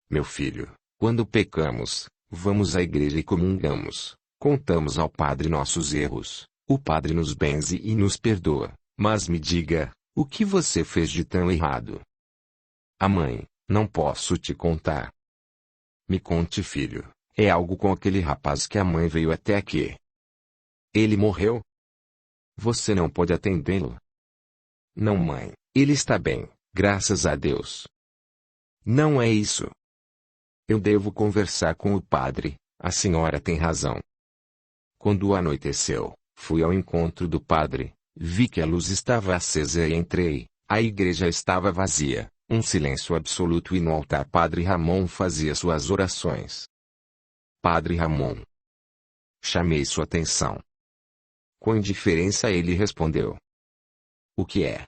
Meu filho, quando pecamos, vamos à igreja e comungamos, contamos ao Padre nossos erros, o Padre nos benze e nos perdoa, mas me diga, o que você fez de tão errado? A mãe, não posso te contar. Me conte, filho, é algo com aquele rapaz que a mãe veio até aqui. Ele morreu? Você não pode atendê-lo? Não, mãe, ele está bem, graças a Deus. Não é isso. Eu devo conversar com o padre, a senhora tem razão. Quando anoiteceu, fui ao encontro do padre, vi que a luz estava acesa e entrei, a igreja estava vazia, um silêncio absoluto e no altar Padre Ramon fazia suas orações. Padre Ramon. Chamei sua atenção. Com indiferença ele respondeu. O que é?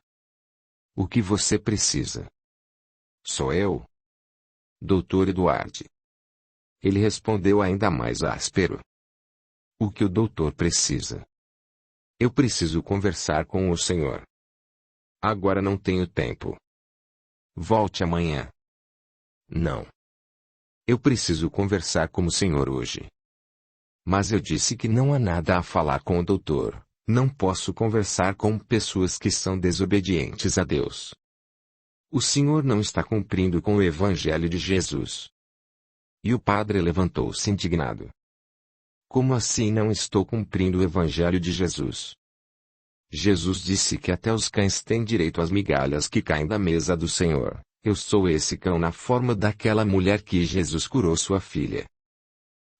O que você precisa? Sou eu? Doutor Eduardo. Ele respondeu ainda mais áspero. O que o doutor precisa? Eu preciso conversar com o senhor. Agora não tenho tempo. Volte amanhã. Não. Eu preciso conversar com o senhor hoje. Mas eu disse que não há nada a falar com o doutor. Não posso conversar com pessoas que são desobedientes a Deus. O senhor não está cumprindo com o Evangelho de Jesus. E o padre levantou-se indignado. Como assim não estou cumprindo o Evangelho de Jesus? Jesus disse que até os cães têm direito às migalhas que caem da mesa do Senhor. Eu sou esse cão na forma daquela mulher que Jesus curou sua filha.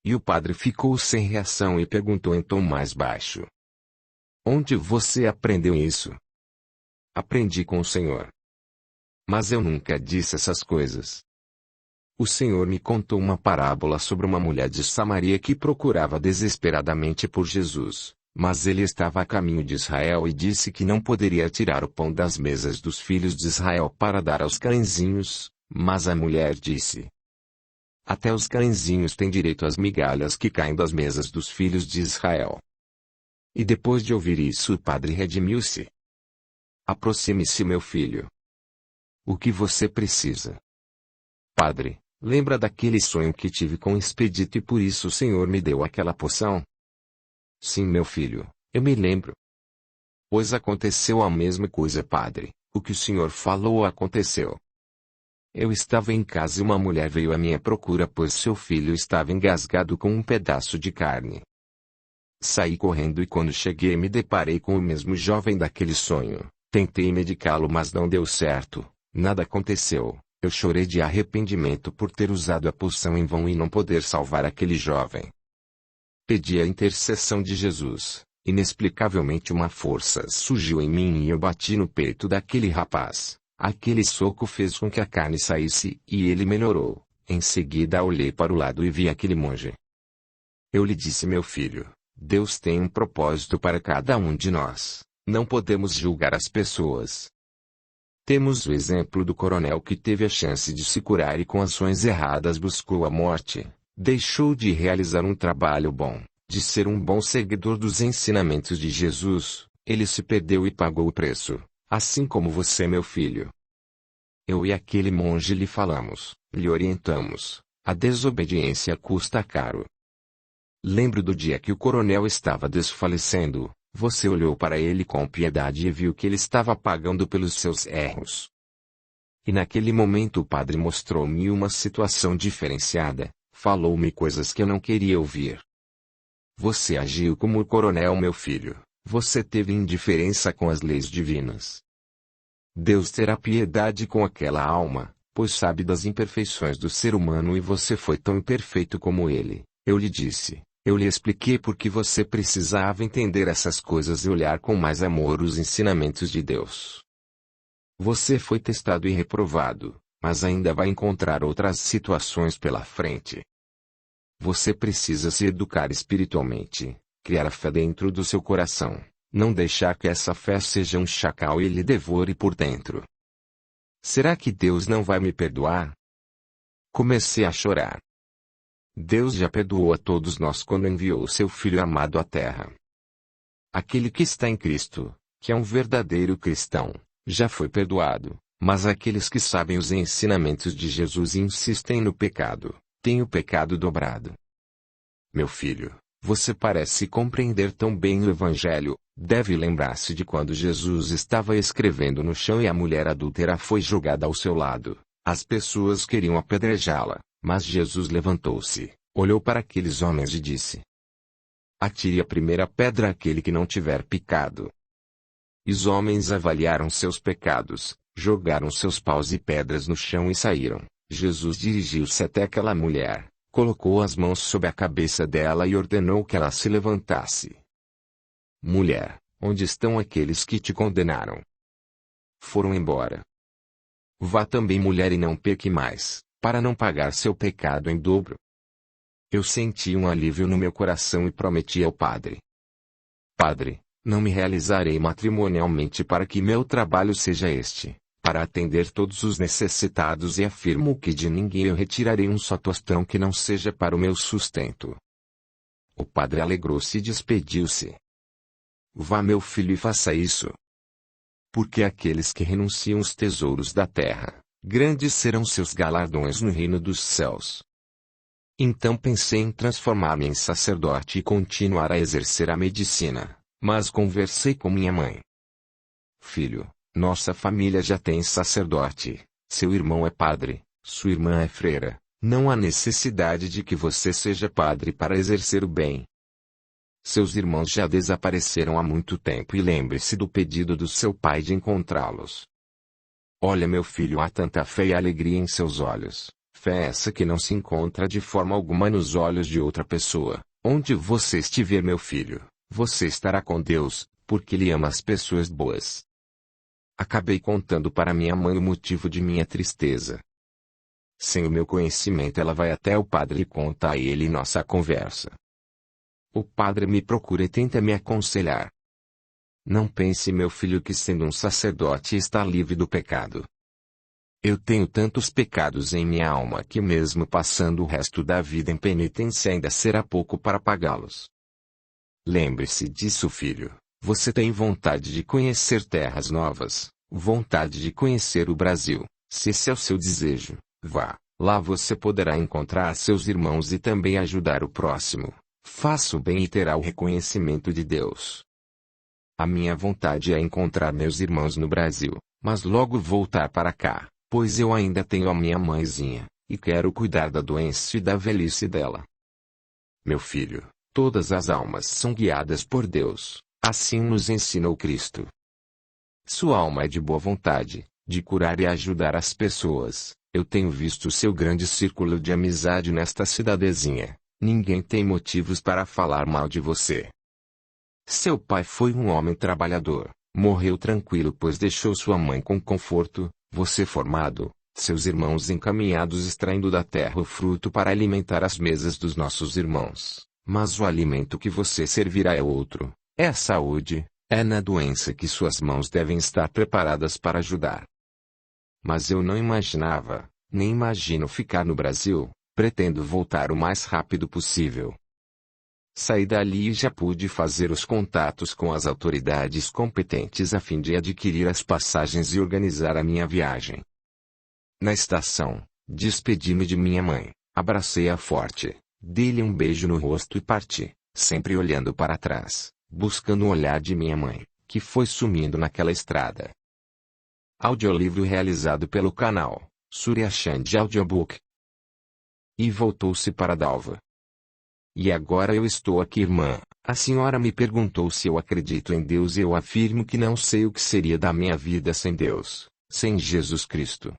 E o padre ficou sem reação e perguntou em tom mais baixo. Onde você aprendeu isso? Aprendi com o Senhor. Mas eu nunca disse essas coisas. O Senhor me contou uma parábola sobre uma mulher de Samaria que procurava desesperadamente por Jesus, mas ele estava a caminho de Israel e disse que não poderia tirar o pão das mesas dos filhos de Israel para dar aos cãezinhos, mas a mulher disse. Até os cãezinhos têm direito às migalhas que caem das mesas dos filhos de Israel. E depois de ouvir isso o padre redimiu-se. Aproxime-se, meu filho. O que você precisa? Padre, lembra daquele sonho que tive com o expedito e por isso o Senhor me deu aquela poção? Sim, meu filho, eu me lembro. Pois aconteceu a mesma coisa, padre, o que o Senhor falou aconteceu. Eu estava em casa e uma mulher veio à minha procura pois seu filho estava engasgado com um pedaço de carne. Saí correndo e quando cheguei me deparei com o mesmo jovem daquele sonho. Tentei medicá-lo, mas não deu certo. Nada aconteceu. Eu chorei de arrependimento por ter usado a poção em vão e não poder salvar aquele jovem. Pedi a intercessão de Jesus. Inexplicavelmente uma força surgiu em mim e eu bati no peito daquele rapaz. Aquele soco fez com que a carne saísse e ele melhorou. Em seguida olhei para o lado e vi aquele monge. Eu lhe disse: meu filho, Deus tem um propósito para cada um de nós. Não podemos julgar as pessoas. Temos o exemplo do coronel que teve a chance de se curar e com ações erradas buscou a morte. Deixou de realizar um trabalho bom, de ser um bom seguidor dos ensinamentos de Jesus. Ele se perdeu e pagou o preço, assim como você, meu filho. Eu e aquele monge lhe falamos, lhe orientamos. A desobediência custa caro. Lembro do dia que o coronel estava desfalecendo. Você olhou para ele com piedade e viu que ele estava pagando pelos seus erros. E naquele momento o padre mostrou-me uma situação diferenciada, falou-me coisas que eu não queria ouvir. Você agiu como o coronel, meu filho. Você teve indiferença com as leis divinas. Deus terá piedade com aquela alma, pois sabe das imperfeições do ser humano e você foi tão imperfeito como ele. Eu lhe disse. Eu lhe expliquei por que você precisava entender essas coisas e olhar com mais amor os ensinamentos de Deus. Você foi testado e reprovado, mas ainda vai encontrar outras situações pela frente. Você precisa se educar espiritualmente, criar a fé dentro do seu coração, não deixar que essa fé seja um chacal e lhe devore por dentro. Será que Deus não vai me perdoar? Comecei a chorar. Deus já perdoou a todos nós quando enviou seu Filho amado à terra. Aquele que está em Cristo, que é um verdadeiro cristão, já foi perdoado, mas aqueles que sabem os ensinamentos de Jesus e insistem no pecado, têm o pecado dobrado. Meu filho, você parece compreender tão bem o Evangelho, deve lembrar-se de quando Jesus estava escrevendo no chão e a mulher adúltera foi jogada ao seu lado. As pessoas queriam apedrejá-la. Mas Jesus levantou-se, olhou para aqueles homens e disse: atire a primeira pedra aquele que não tiver pecado. E os homens avaliaram seus pecados, jogaram seus paus e pedras no chão e saíram. Jesus dirigiu-se até aquela mulher, colocou as mãos sobre a cabeça dela e ordenou que ela se levantasse. Mulher, onde estão aqueles que te condenaram? Foram embora. Vá também, mulher, e não peque mais, para não pagar seu pecado em dobro. Eu senti um alívio no meu coração e prometi ao padre: Padre, não me realizarei matrimonialmente para que meu trabalho seja este, para atender todos os necessitados, e afirmo que de ninguém eu retirarei um só tostão que não seja para o meu sustento. O padre alegrou-se e despediu-se. Vá, meu filho, e faça isso. Porque aqueles que renunciam os tesouros da terra, grandes serão seus galardões no reino dos céus. Então pensei em transformar-me em sacerdote e continuar a exercer a medicina, mas conversei com minha mãe. Filho, nossa família já tem sacerdote, seu irmão é padre, sua irmã é freira, não há necessidade de que você seja padre para exercer o bem. Seus irmãos já desapareceram há muito tempo e lembre-se do pedido do seu pai de encontrá-los. Olha, meu filho, há tanta fé e alegria em seus olhos, fé essa que não se encontra de forma alguma nos olhos de outra pessoa. Onde você estiver, meu filho, você estará com Deus, porque Ele ama as pessoas boas. Acabei contando para minha mãe o motivo de minha tristeza. Sem o meu conhecimento, ela vai até o padre e conta a ele nossa conversa. O padre me procura e tenta me aconselhar. Não pense, meu filho, que sendo um sacerdote está livre do pecado. Eu tenho tantos pecados em minha alma que mesmo passando o resto da vida em penitência ainda será pouco para pagá-los. Lembre-se disso, filho. Você tem vontade de conhecer terras novas, vontade de conhecer o Brasil. Se esse é o seu desejo, vá. Lá você poderá encontrar seus irmãos e também ajudar o próximo. Faça o bem e terá o reconhecimento de Deus. A minha vontade é encontrar meus irmãos no Brasil, mas logo voltar para cá, pois eu ainda tenho a minha mãezinha, e quero cuidar da doença e da velhice dela. Meu filho, todas as almas são guiadas por Deus, assim nos ensinou Cristo. Sua alma é de boa vontade, de curar e ajudar as pessoas. Eu tenho visto seu grande círculo de amizade nesta cidadezinha. Ninguém tem motivos para falar mal de você. Seu pai foi um homem trabalhador. Morreu tranquilo pois deixou sua mãe com conforto, você formado, seus irmãos encaminhados extraindo da terra o fruto para alimentar as mesas dos nossos irmãos. Mas o alimento que você servirá é outro, é a saúde, é na doença que suas mãos devem estar preparadas para ajudar. Mas eu não imaginava, nem imagino ficar no Brasil, pretendo voltar o mais rápido possível. Saí dali e já pude fazer os contatos com as autoridades competentes a fim de adquirir as passagens e organizar a minha viagem. Na estação, despedi-me de minha mãe, abracei-a forte, dei-lhe um beijo no rosto e parti, sempre olhando para trás, buscando o olhar de minha mãe, que foi sumindo naquela estrada. Audiolivro realizado pelo canal Surya Chand Audiobook. E voltou-se para Dalva. E agora eu estou aqui, irmã. A senhora me perguntou se eu acredito em Deus e eu afirmo que não sei o que seria da minha vida sem Deus, sem Jesus Cristo.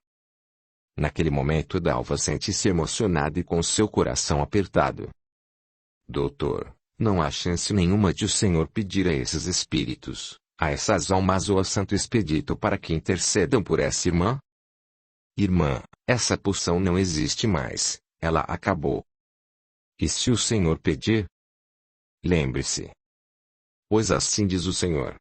Naquele momento Dalva sente-se emocionada e com seu coração apertado. Doutor, não há chance nenhuma de o Senhor pedir a esses espíritos, a essas almas ou a Santo Expedito para que intercedam por essa irmã? Irmã, essa poção não existe mais, ela acabou. E se o Senhor pedir? Lembre-se. Pois assim diz o Senhor.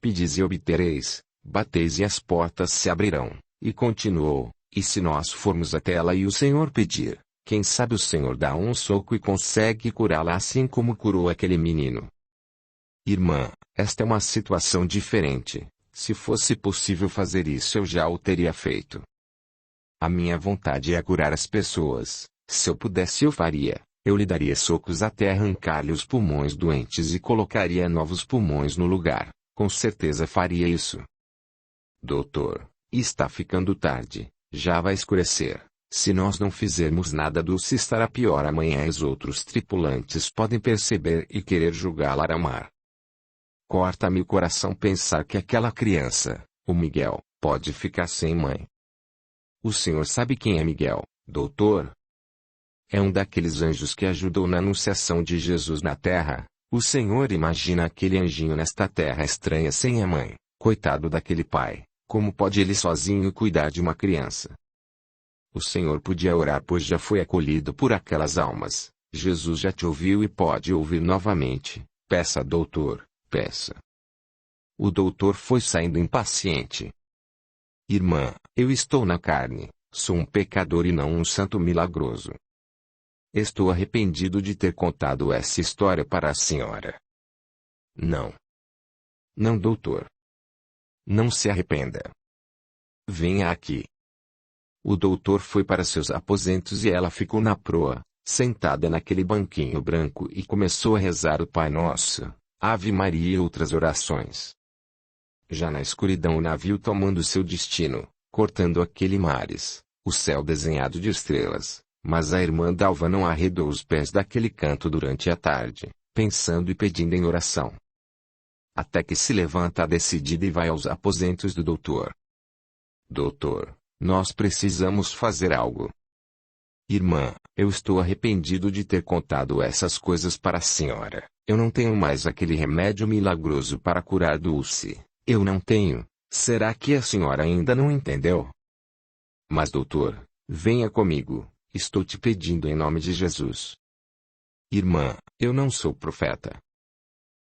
Pedis e obtereis, bateis e as portas se abrirão, e continuou, e se nós formos até ela e o Senhor pedir, quem sabe o Senhor dá um soco e consegue curá-la assim como curou aquele menino. Irmã, esta é uma situação diferente, se fosse possível fazer isso eu já o teria feito. A minha vontade é curar as pessoas. Se eu pudesse eu faria, eu lhe daria socos até arrancar-lhe os pulmões doentes e colocaria novos pulmões no lugar, com certeza faria isso. Doutor, está ficando tarde, já vai escurecer, se nós não fizermos nada Dulce estará pior amanhã e os outros tripulantes podem perceber e querer julgá-la ao mar. Corta-me o coração pensar que aquela criança, o Miguel, pode ficar sem mãe. O senhor sabe quem é Miguel, doutor? É um daqueles anjos que ajudou na anunciação de Jesus na terra. O Senhor imagina aquele anjinho nesta terra estranha sem a mãe. Coitado daquele pai, como pode ele sozinho cuidar de uma criança? O Senhor podia orar pois já foi acolhido por aquelas almas. Jesus já te ouviu e pode ouvir novamente. Peça, doutor, peça. O doutor foi saindo impaciente. Irmã, eu estou na carne, sou um pecador e não um santo milagroso. Estou arrependido de ter contado essa história para a senhora. Não. Não, doutor. Não se arrependa. Venha aqui. O doutor foi para seus aposentos e ela ficou na proa, sentada naquele banquinho branco e começou a rezar o Pai Nosso, Ave Maria e outras orações. Já na escuridão o navio tomando seu destino, cortando aquele mares, o céu desenhado de estrelas. Mas a irmã Dalva não arredou os pés daquele canto durante a tarde, pensando e pedindo em oração. Até que se levanta decidida e vai aos aposentos do doutor. Doutor, nós precisamos fazer algo. Irmã, eu estou arrependido de ter contado essas coisas para a senhora. Eu não tenho mais aquele remédio milagroso para curar Dulce. Eu não tenho. Será que a senhora ainda não entendeu? Mas doutor, venha comigo. Estou te pedindo em nome de Jesus. Irmã, eu não sou profeta.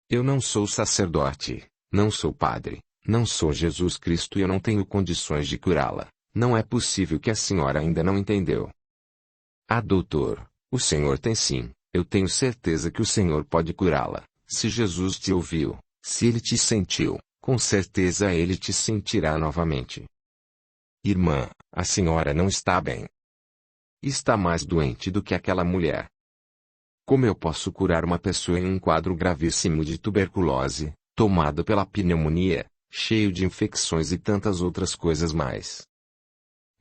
Eu não sou sacerdote, não sou padre, não sou Jesus Cristo e eu não tenho condições de curá-la. Não é possível que a senhora ainda não entendeu. Ah, doutor, o Senhor tem sim, eu tenho certeza que o Senhor pode curá-la. Se Jesus te ouviu, se ele te sentiu, com certeza ele te sentirá novamente. Irmã, a senhora não está bem. Está mais doente do que aquela mulher. Como eu posso curar uma pessoa em um quadro gravíssimo de tuberculose, tomado pela pneumonia, cheio de infecções e tantas outras coisas mais?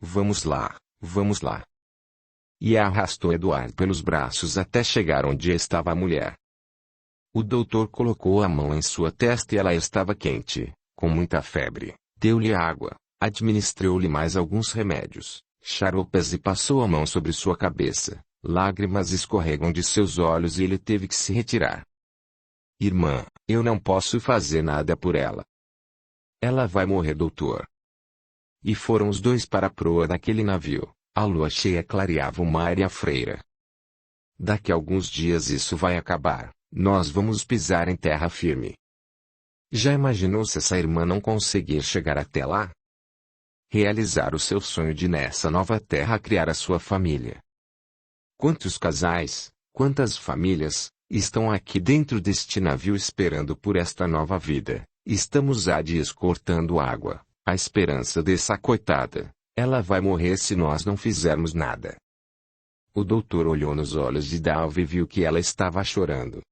Vamos lá, vamos lá. E arrastou Eduardo pelos braços até chegar onde estava a mulher. O doutor colocou a mão em sua testa e ela estava quente, Com muita febre, deu-lhe água, administrou-lhe mais alguns remédios, charopas e passou a mão sobre sua cabeça. Lágrimas escorregam de seus olhos e ele teve que se retirar. Irmã, eu não posso fazer nada por ela. Ela vai morrer, doutor. E foram os dois para a proa daquele navio. A lua cheia clareava o mar e a freira. Daqui a alguns dias isso vai acabar. Nós vamos pisar em terra firme. Já imaginou se essa irmã não conseguir chegar até lá? Realizar o seu sonho de nessa nova terra criar a sua família. Quantos casais, quantas famílias, estão aqui dentro deste navio esperando por esta nova vida? Estamos há dias cortando água, a esperança dessa coitada. Ela vai morrer se nós não fizermos nada. O doutor olhou nos olhos de Dalva e viu que ela estava chorando.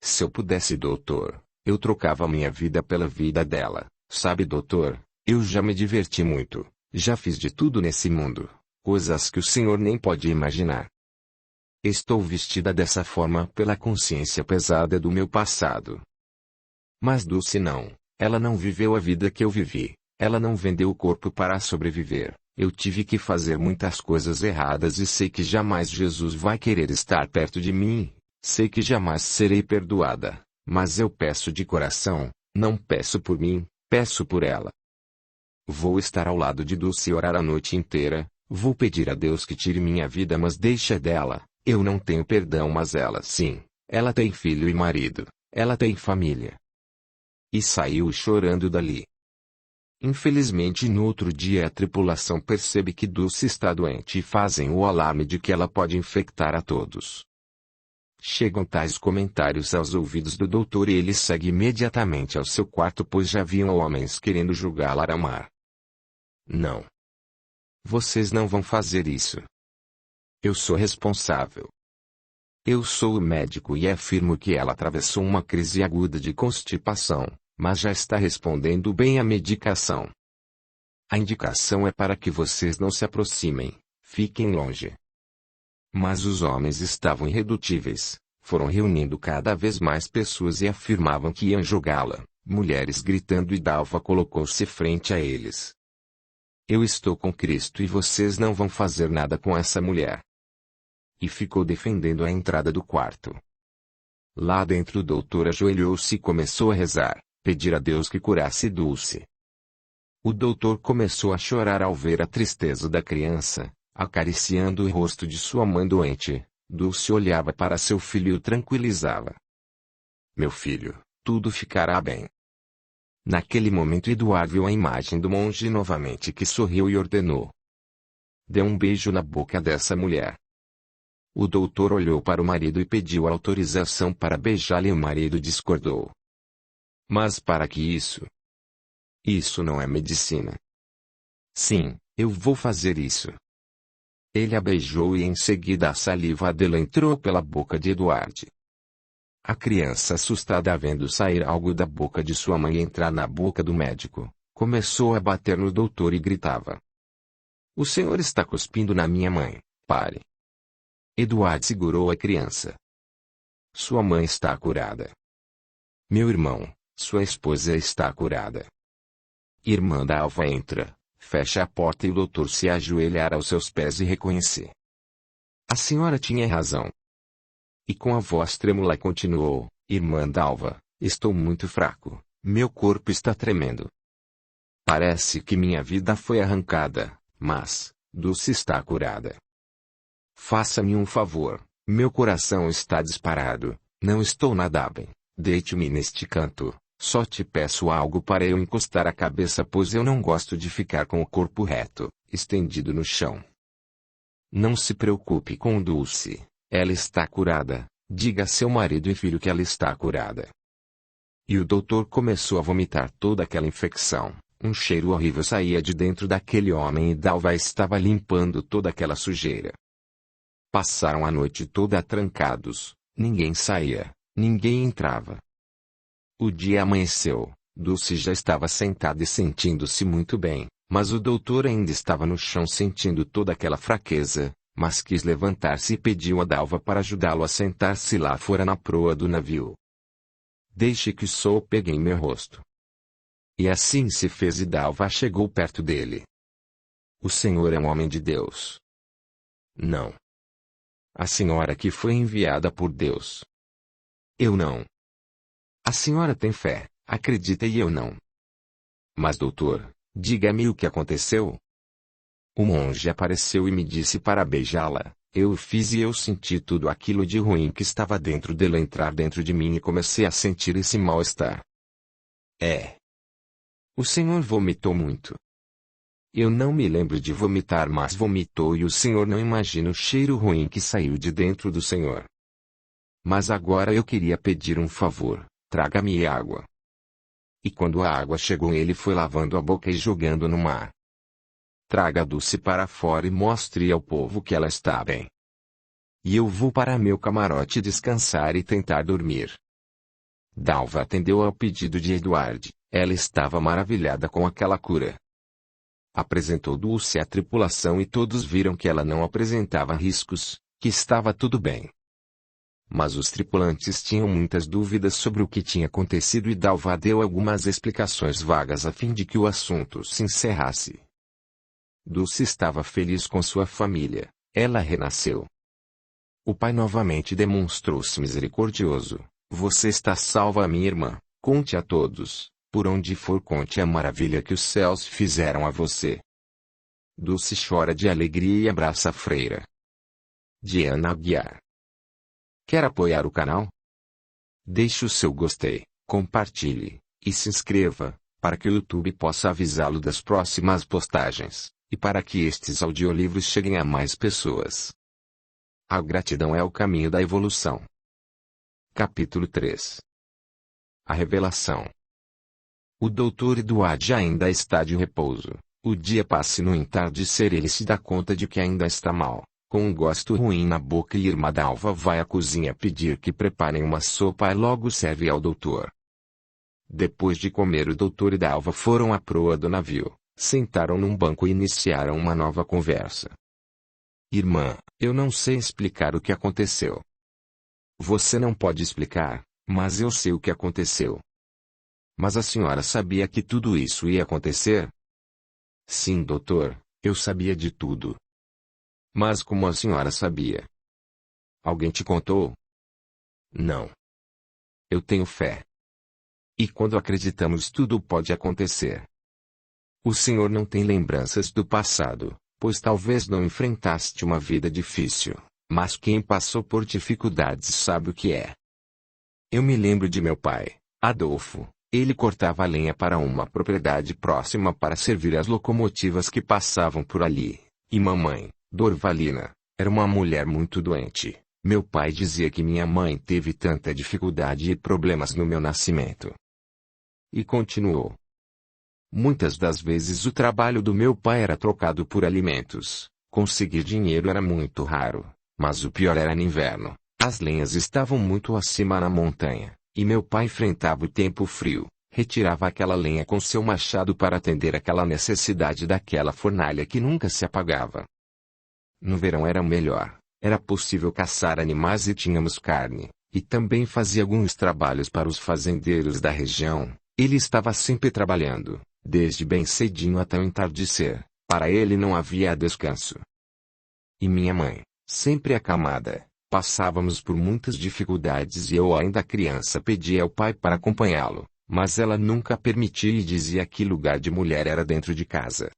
Se eu pudesse, doutor, eu trocava minha vida pela vida dela. Sabe, doutor, eu já me diverti muito, já fiz de tudo nesse mundo, coisas que o senhor nem pode imaginar. Estou vestida dessa forma pela consciência pesada do meu passado. Mas Dulce não, ela não viveu a vida que eu vivi, ela não vendeu o corpo para sobreviver. Eu tive que fazer muitas coisas erradas e sei que jamais Jesus vai querer estar perto de mim, sei que jamais serei perdoada, mas eu peço de coração, não peço por mim, peço por ela. Vou estar ao lado de Dulce e orar a noite inteira, vou pedir a Deus que tire minha vida mas deixe dela. Eu não tenho perdão mas ela sim, ela tem filho e marido, ela tem família. E saiu chorando dali. Infelizmente no outro dia a tripulação percebe que Dulce está doente e fazem o alarme de que ela pode infectar a todos. Chegam tais comentários aos ouvidos do doutor e ele segue imediatamente ao seu quarto pois já viam homens querendo julgá-la ao mar. Não. Vocês não vão fazer isso. Eu sou responsável. Eu sou o médico e afirmo que ela atravessou uma crise aguda de constipação, mas já está respondendo bem à medicação. A indicação é para que vocês não se aproximem, fiquem longe. Mas os homens estavam irredutíveis, foram reunindo cada vez mais pessoas e afirmavam que iam jogá-la, mulheres gritando e Dalva colocou-se frente a eles. Eu estou com Cristo e vocês não vão fazer nada com essa mulher. E ficou defendendo a entrada do quarto. Lá dentro o doutor ajoelhou-se e começou a rezar, pedir a Deus que curasse Dulce. O doutor começou a chorar ao ver a tristeza da criança, acariciando o rosto de sua mãe doente. Dulce olhava para seu filho e o tranquilizava. Meu filho, tudo ficará bem. Naquele momento Eduardo viu a imagem do monge novamente que sorriu e ordenou. Dê um beijo na boca dessa mulher. O doutor olhou para o marido e pediu autorização para beijá-la e o marido discordou. Mas para que isso? Isso não é medicina. Sim, eu vou fazer isso. Ele a beijou e em seguida a saliva dela entrou pela boca de Eduardo. A criança assustada vendo sair algo da boca de sua mãe e entrar na boca do médico, começou a bater no doutor e gritava. O senhor está cuspindo na minha mãe, pare. Eduardo segurou a criança. Sua mãe está curada. Meu irmão, sua esposa está curada. Irmã Dalva entra, fecha a porta e o doutor se ajoelhar aos seus pés e reconhecer. A senhora tinha razão. E com a voz trêmula continuou, Irmã Dalva, estou muito fraco, meu corpo está tremendo. Parece que minha vida foi arrancada, mas, Dulce está curada. Faça-me um favor, meu coração está disparado, não estou nada bem, deite-me neste canto, só te peço algo para eu encostar a cabeça pois eu não gosto de ficar com o corpo reto, estendido no chão. Não se preocupe com Dulce, ela está curada, diga a seu marido e filho que ela está curada. E o doutor começou a vomitar toda aquela infecção, um cheiro horrível saía de dentro daquele homem e Dalva estava limpando toda aquela sujeira. Passaram a noite toda trancados, ninguém saía, ninguém entrava. O dia amanheceu, Dulce já estava sentada e sentindo-se muito bem, mas o doutor ainda estava no chão sentindo toda aquela fraqueza, mas quis levantar-se e pediu a Dalva para ajudá-lo a sentar-se lá fora na proa do navio. Deixe que o sol pegue em meu rosto. E assim se fez e Dalva chegou perto dele. O senhor é um homem de Deus. Não. A senhora que foi enviada por Deus. Eu não. A senhora tem fé, acredita e eu não. Mas doutor, diga-me o que aconteceu. O monge apareceu e me disse para beijá-la. Eu o fiz e eu senti tudo aquilo de ruim que estava dentro dele entrar dentro de mim e comecei a sentir esse mal-estar. O senhor vomitou muito. Eu não me lembro de vomitar, mas vomitou e o senhor não imagina o cheiro ruim que saiu de dentro do senhor. Mas agora eu queria pedir um favor, traga-me água. E quando a água chegou ele foi lavando a boca e jogando no mar. Traga a Dulce para fora e mostre ao povo que ela está bem. E eu vou para meu camarote descansar e tentar dormir. Dalva atendeu ao pedido de Edward, ela estava maravilhada com aquela cura. Apresentou Dulce à tripulação e todos viram que ela não apresentava riscos, que estava tudo bem. Mas os tripulantes tinham muitas dúvidas sobre o que tinha acontecido e Dalva deu algumas explicações vagas a fim de que o assunto se encerrasse. Dulce estava feliz com sua família, ela renasceu. O pai novamente demonstrou-se misericordioso. Você está salva, minha irmã, conte a todos, por onde for conte a maravilha que os céus fizeram a você. Dulce chora de alegria e abraça a freira. Diana Aguiar. Quer apoiar o canal? Deixe o seu gostei, compartilhe, e se inscreva, para que o YouTube possa avisá-lo das próximas postagens, e para que estes audiolivros cheguem a mais pessoas. A gratidão é o caminho da evolução. Capítulo 3. A revelação. O Dr. Edward ainda está de repouso. O dia passa e no entardecer ele se dá conta de que ainda está mal, com um gosto ruim na boca e irmã Dalva vai à cozinha pedir que preparem uma sopa e logo serve ao doutor. Depois de comer o doutor e Dalva foram à proa do navio, sentaram num banco e iniciaram uma nova conversa. Irmã, eu não sei explicar o que aconteceu. Você não pode explicar, mas eu sei o que aconteceu. Mas a senhora sabia que tudo isso ia acontecer? Sim, doutor, eu sabia de tudo. Mas como a senhora sabia? Alguém te contou? Não. Eu tenho fé. E quando acreditamos tudo pode acontecer. O senhor não tem lembranças do passado, pois talvez não enfrentaste uma vida difícil, mas quem passou por dificuldades sabe o que é. Eu me lembro de meu pai, Adolfo, ele cortava lenha para uma propriedade próxima para servir as locomotivas que passavam por ali, e mamãe, Dorvalina, era uma mulher muito doente. Meu pai dizia que minha mãe teve tanta dificuldade e problemas no meu nascimento. E continuou. Muitas das vezes o trabalho do meu pai era trocado por alimentos. Conseguir dinheiro era muito raro, mas o pior era no inverno. As lenhas estavam muito acima na montanha, e meu pai enfrentava o tempo frio, retirava aquela lenha com seu machado para atender aquela necessidade daquela fornalha que nunca se apagava. No verão era melhor, era possível caçar animais e tínhamos carne, e também fazia alguns trabalhos para os fazendeiros da região. Ele estava sempre trabalhando, desde bem cedinho até o entardecer, para ele não havia descanso. E minha mãe, sempre acamada, passávamos por muitas dificuldades e eu ainda criança pedia ao pai para acompanhá-lo, mas ela nunca permitia e dizia que lugar de mulher era dentro de casa.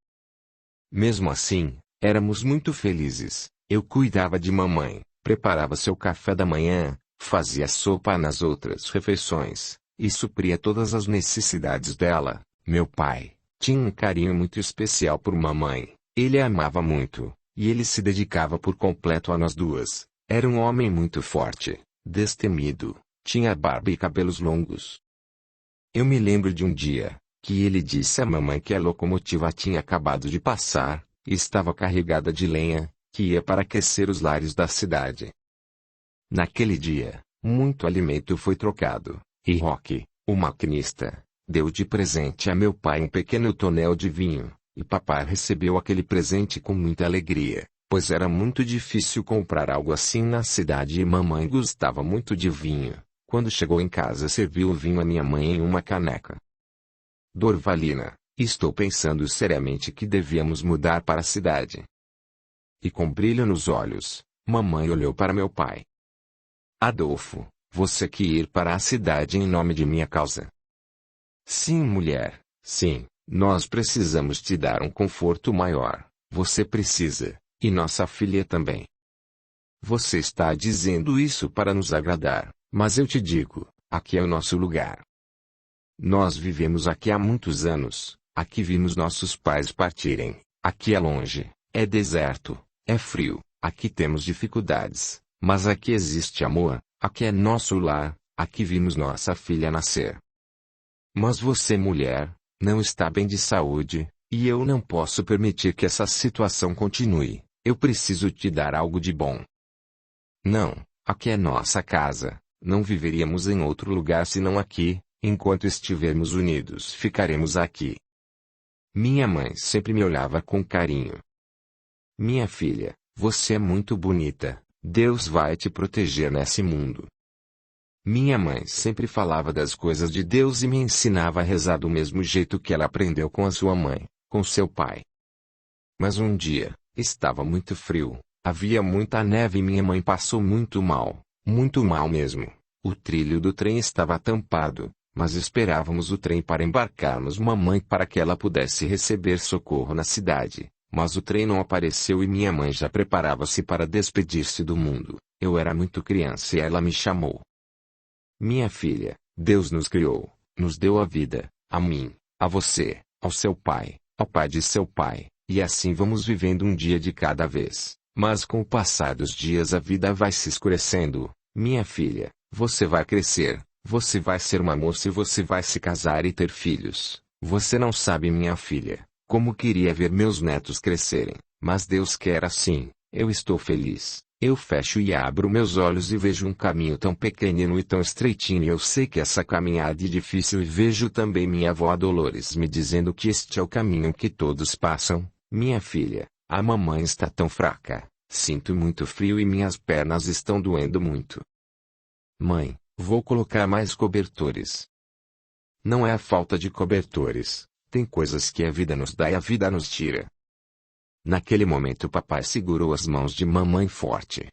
Mesmo assim, éramos muito felizes, eu cuidava de mamãe, preparava seu café da manhã, fazia sopa nas outras refeições, e supria todas as necessidades dela. Meu pai tinha um carinho muito especial por mamãe, ele a amava muito, e ele se dedicava por completo a nós duas. Era um homem muito forte, destemido, tinha barba e cabelos longos. Eu me lembro de um dia, que ele disse à mamãe que a locomotiva tinha acabado de passar, e estava carregada de lenha, que ia para aquecer os lares da cidade. Naquele dia, muito alimento foi trocado, e Roque, o maquinista, deu de presente a meu pai um pequeno tonel de vinho, e papai recebeu aquele presente com muita alegria, pois era muito difícil comprar algo assim na cidade e mamãe gostava muito de vinho. Quando chegou em casa serviu o vinho a minha mãe em uma caneca. Dorvalina, estou pensando seriamente que devíamos mudar para a cidade. E com brilho nos olhos, mamãe olhou para meu pai. Adolfo, você quer ir para a cidade em nome de minha causa? Sim, mulher, sim, nós precisamos te dar um conforto maior, você precisa, e nossa filha também. Você está dizendo isso para nos agradar, mas eu te digo, aqui é o nosso lugar. Nós vivemos aqui há muitos anos, aqui vimos nossos pais partirem, aqui é longe, é deserto, é frio, aqui temos dificuldades, mas aqui existe amor, aqui é nosso lar, aqui vimos nossa filha nascer. Mas você, mulher, não está bem de saúde, e eu não posso permitir que essa situação continue, eu preciso te dar algo de bom. Não, aqui é nossa casa, não viveríamos em outro lugar senão aqui, enquanto estivermos unidos ficaremos aqui. Minha mãe sempre me olhava com carinho. Minha filha, você é muito bonita, Deus vai te proteger nesse mundo. Minha mãe sempre falava das coisas de Deus e me ensinava a rezar do mesmo jeito que ela aprendeu com a sua mãe, com seu pai. Mas um dia, estava muito frio, havia muita neve e minha mãe passou muito mal mesmo. O trilho do trem estava tampado, mas esperávamos o trem para embarcarmos mamãe para que ela pudesse receber socorro na cidade, mas o trem não apareceu e minha mãe já preparava-se para despedir-se do mundo. Eu era muito criança e ela me chamou. Minha filha, Deus nos criou, nos deu a vida, a mim, a você, ao seu pai, ao pai de seu pai, e assim vamos vivendo um dia de cada vez. Mas com o passar dos dias a vida vai se escurecendo. Minha filha, você vai crescer, você vai ser uma moça e você vai se casar e ter filhos. Você não sabe, minha filha, como queria ver meus netos crescerem, mas Deus quer assim, eu estou feliz. Eu fecho e abro meus olhos e vejo um caminho tão pequenino e tão estreitinho e eu sei que essa caminhada é difícil e vejo também minha avó Dolores me dizendo que este é o caminho que todos passam. Minha filha, a mamãe está tão fraca, sinto muito frio e minhas pernas estão doendo muito. Mãe, vou colocar mais cobertores. Não é a falta de cobertores, tem coisas que a vida nos dá e a vida nos tira. Naquele momento papai segurou as mãos de mamãe forte.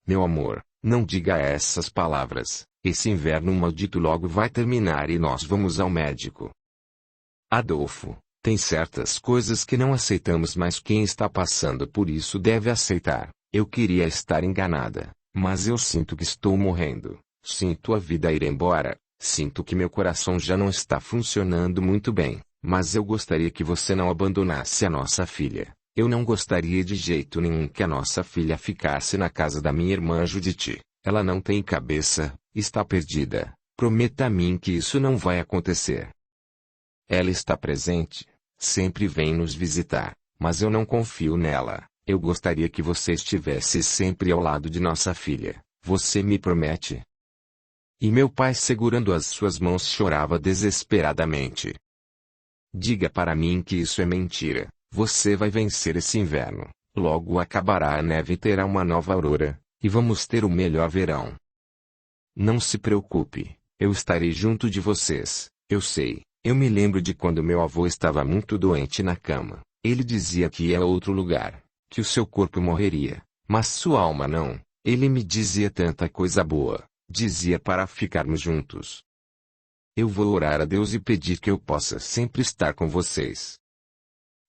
Meu amor, não diga essas palavras, esse inverno maldito logo vai terminar e nós vamos ao médico. Adolfo, tem certas coisas que não aceitamos, mas quem está passando por isso deve aceitar. Eu queria estar enganada, mas eu sinto que estou morrendo, sinto a vida ir embora, sinto que meu coração já não está funcionando muito bem. Mas eu gostaria que você não abandonasse a nossa filha. Eu não gostaria de jeito nenhum que a nossa filha ficasse na casa da minha irmã Judite. Ela não tem cabeça, está perdida. Prometa a mim que isso não vai acontecer. Ela está presente, sempre vem nos visitar, mas eu não confio nela. Eu gostaria que você estivesse sempre ao lado de nossa filha. Você me promete? E meu pai, segurando as suas mãos, chorava desesperadamente. Diga para mim que isso é mentira. Você vai vencer esse inverno. Logo acabará a neve e terá uma nova aurora, e vamos ter o melhor verão. Não se preocupe, eu estarei junto de vocês. Eu sei, eu me lembro de quando meu avô estava muito doente na cama. Ele dizia que ia a outro lugar, que o seu corpo morreria, mas sua alma não. Ele me dizia tanta coisa boa, dizia para ficarmos juntos. Eu vou orar a Deus e pedir que eu possa sempre estar com vocês.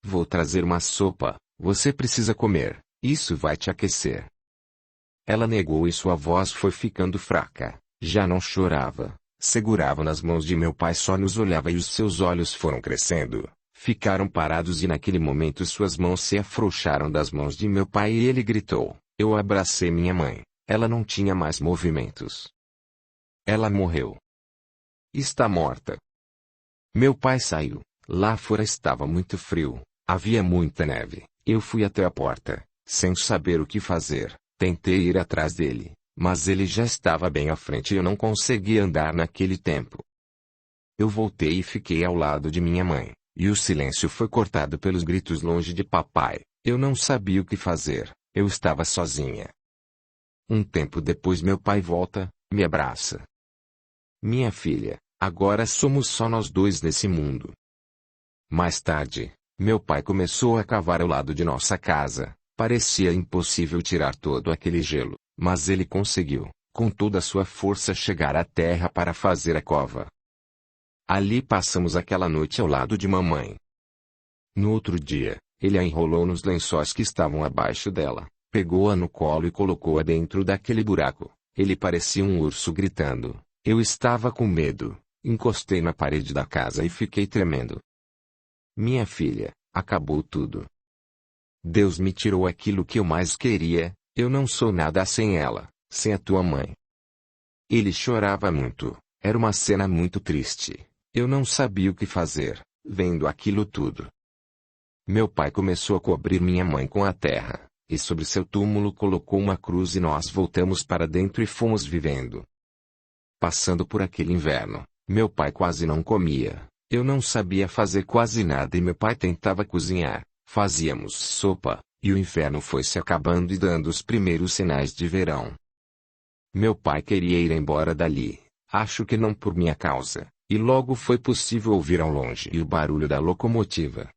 Vou trazer uma sopa, você precisa comer, isso vai te aquecer. Ela negou e sua voz foi ficando fraca, já não chorava, segurava nas mãos de meu pai, só nos olhava e os seus olhos foram crescendo, ficaram parados e naquele momento suas mãos se afrouxaram das mãos de meu pai e ele gritou. Eu abracei minha mãe, ela não tinha mais movimentos. Ela morreu. Está morta. Meu pai saiu. Lá fora estava muito frio. Havia muita neve. Eu fui até a porta, sem saber o que fazer. Tentei ir atrás dele, mas ele já estava bem à frente e eu não conseguia andar naquele tempo. Eu voltei e fiquei ao lado de minha mãe, e o silêncio foi cortado pelos gritos longe de papai. Eu não sabia o que fazer. Eu estava sozinha. Um tempo depois meu pai volta, me abraça. Minha filha, Agora somos só nós dois nesse mundo. Mais tarde, meu pai começou a cavar ao lado de nossa casa. Parecia impossível tirar todo aquele gelo, mas ele conseguiu, com toda a sua força, chegar à terra para fazer a cova. Ali passamos aquela noite ao lado de mamãe. No outro dia, ele a enrolou nos lençóis que estavam abaixo dela, pegou-a no colo e colocou-a dentro daquele buraco. Ele parecia um urso gritando. Eu estava com medo, encostei na parede da casa e fiquei tremendo. Minha filha, acabou tudo. Deus me tirou aquilo que eu mais queria, eu não sou nada sem ela, sem a tua mãe. Ele chorava muito, era uma cena muito triste. Eu não sabia o que fazer, vendo aquilo tudo. Meu pai começou a cobrir minha mãe com a terra, e sobre seu túmulo colocou uma cruz e nós voltamos para dentro e fomos vivendo. Passando por aquele inverno, meu pai quase não comia, eu não sabia fazer quase nada e meu pai tentava cozinhar. Fazíamos sopa, e o inverno foi se acabando e dando os primeiros sinais de verão. Meu pai queria ir embora dali, acho que não por minha causa, e logo foi possível ouvir ao longe o barulho da locomotiva.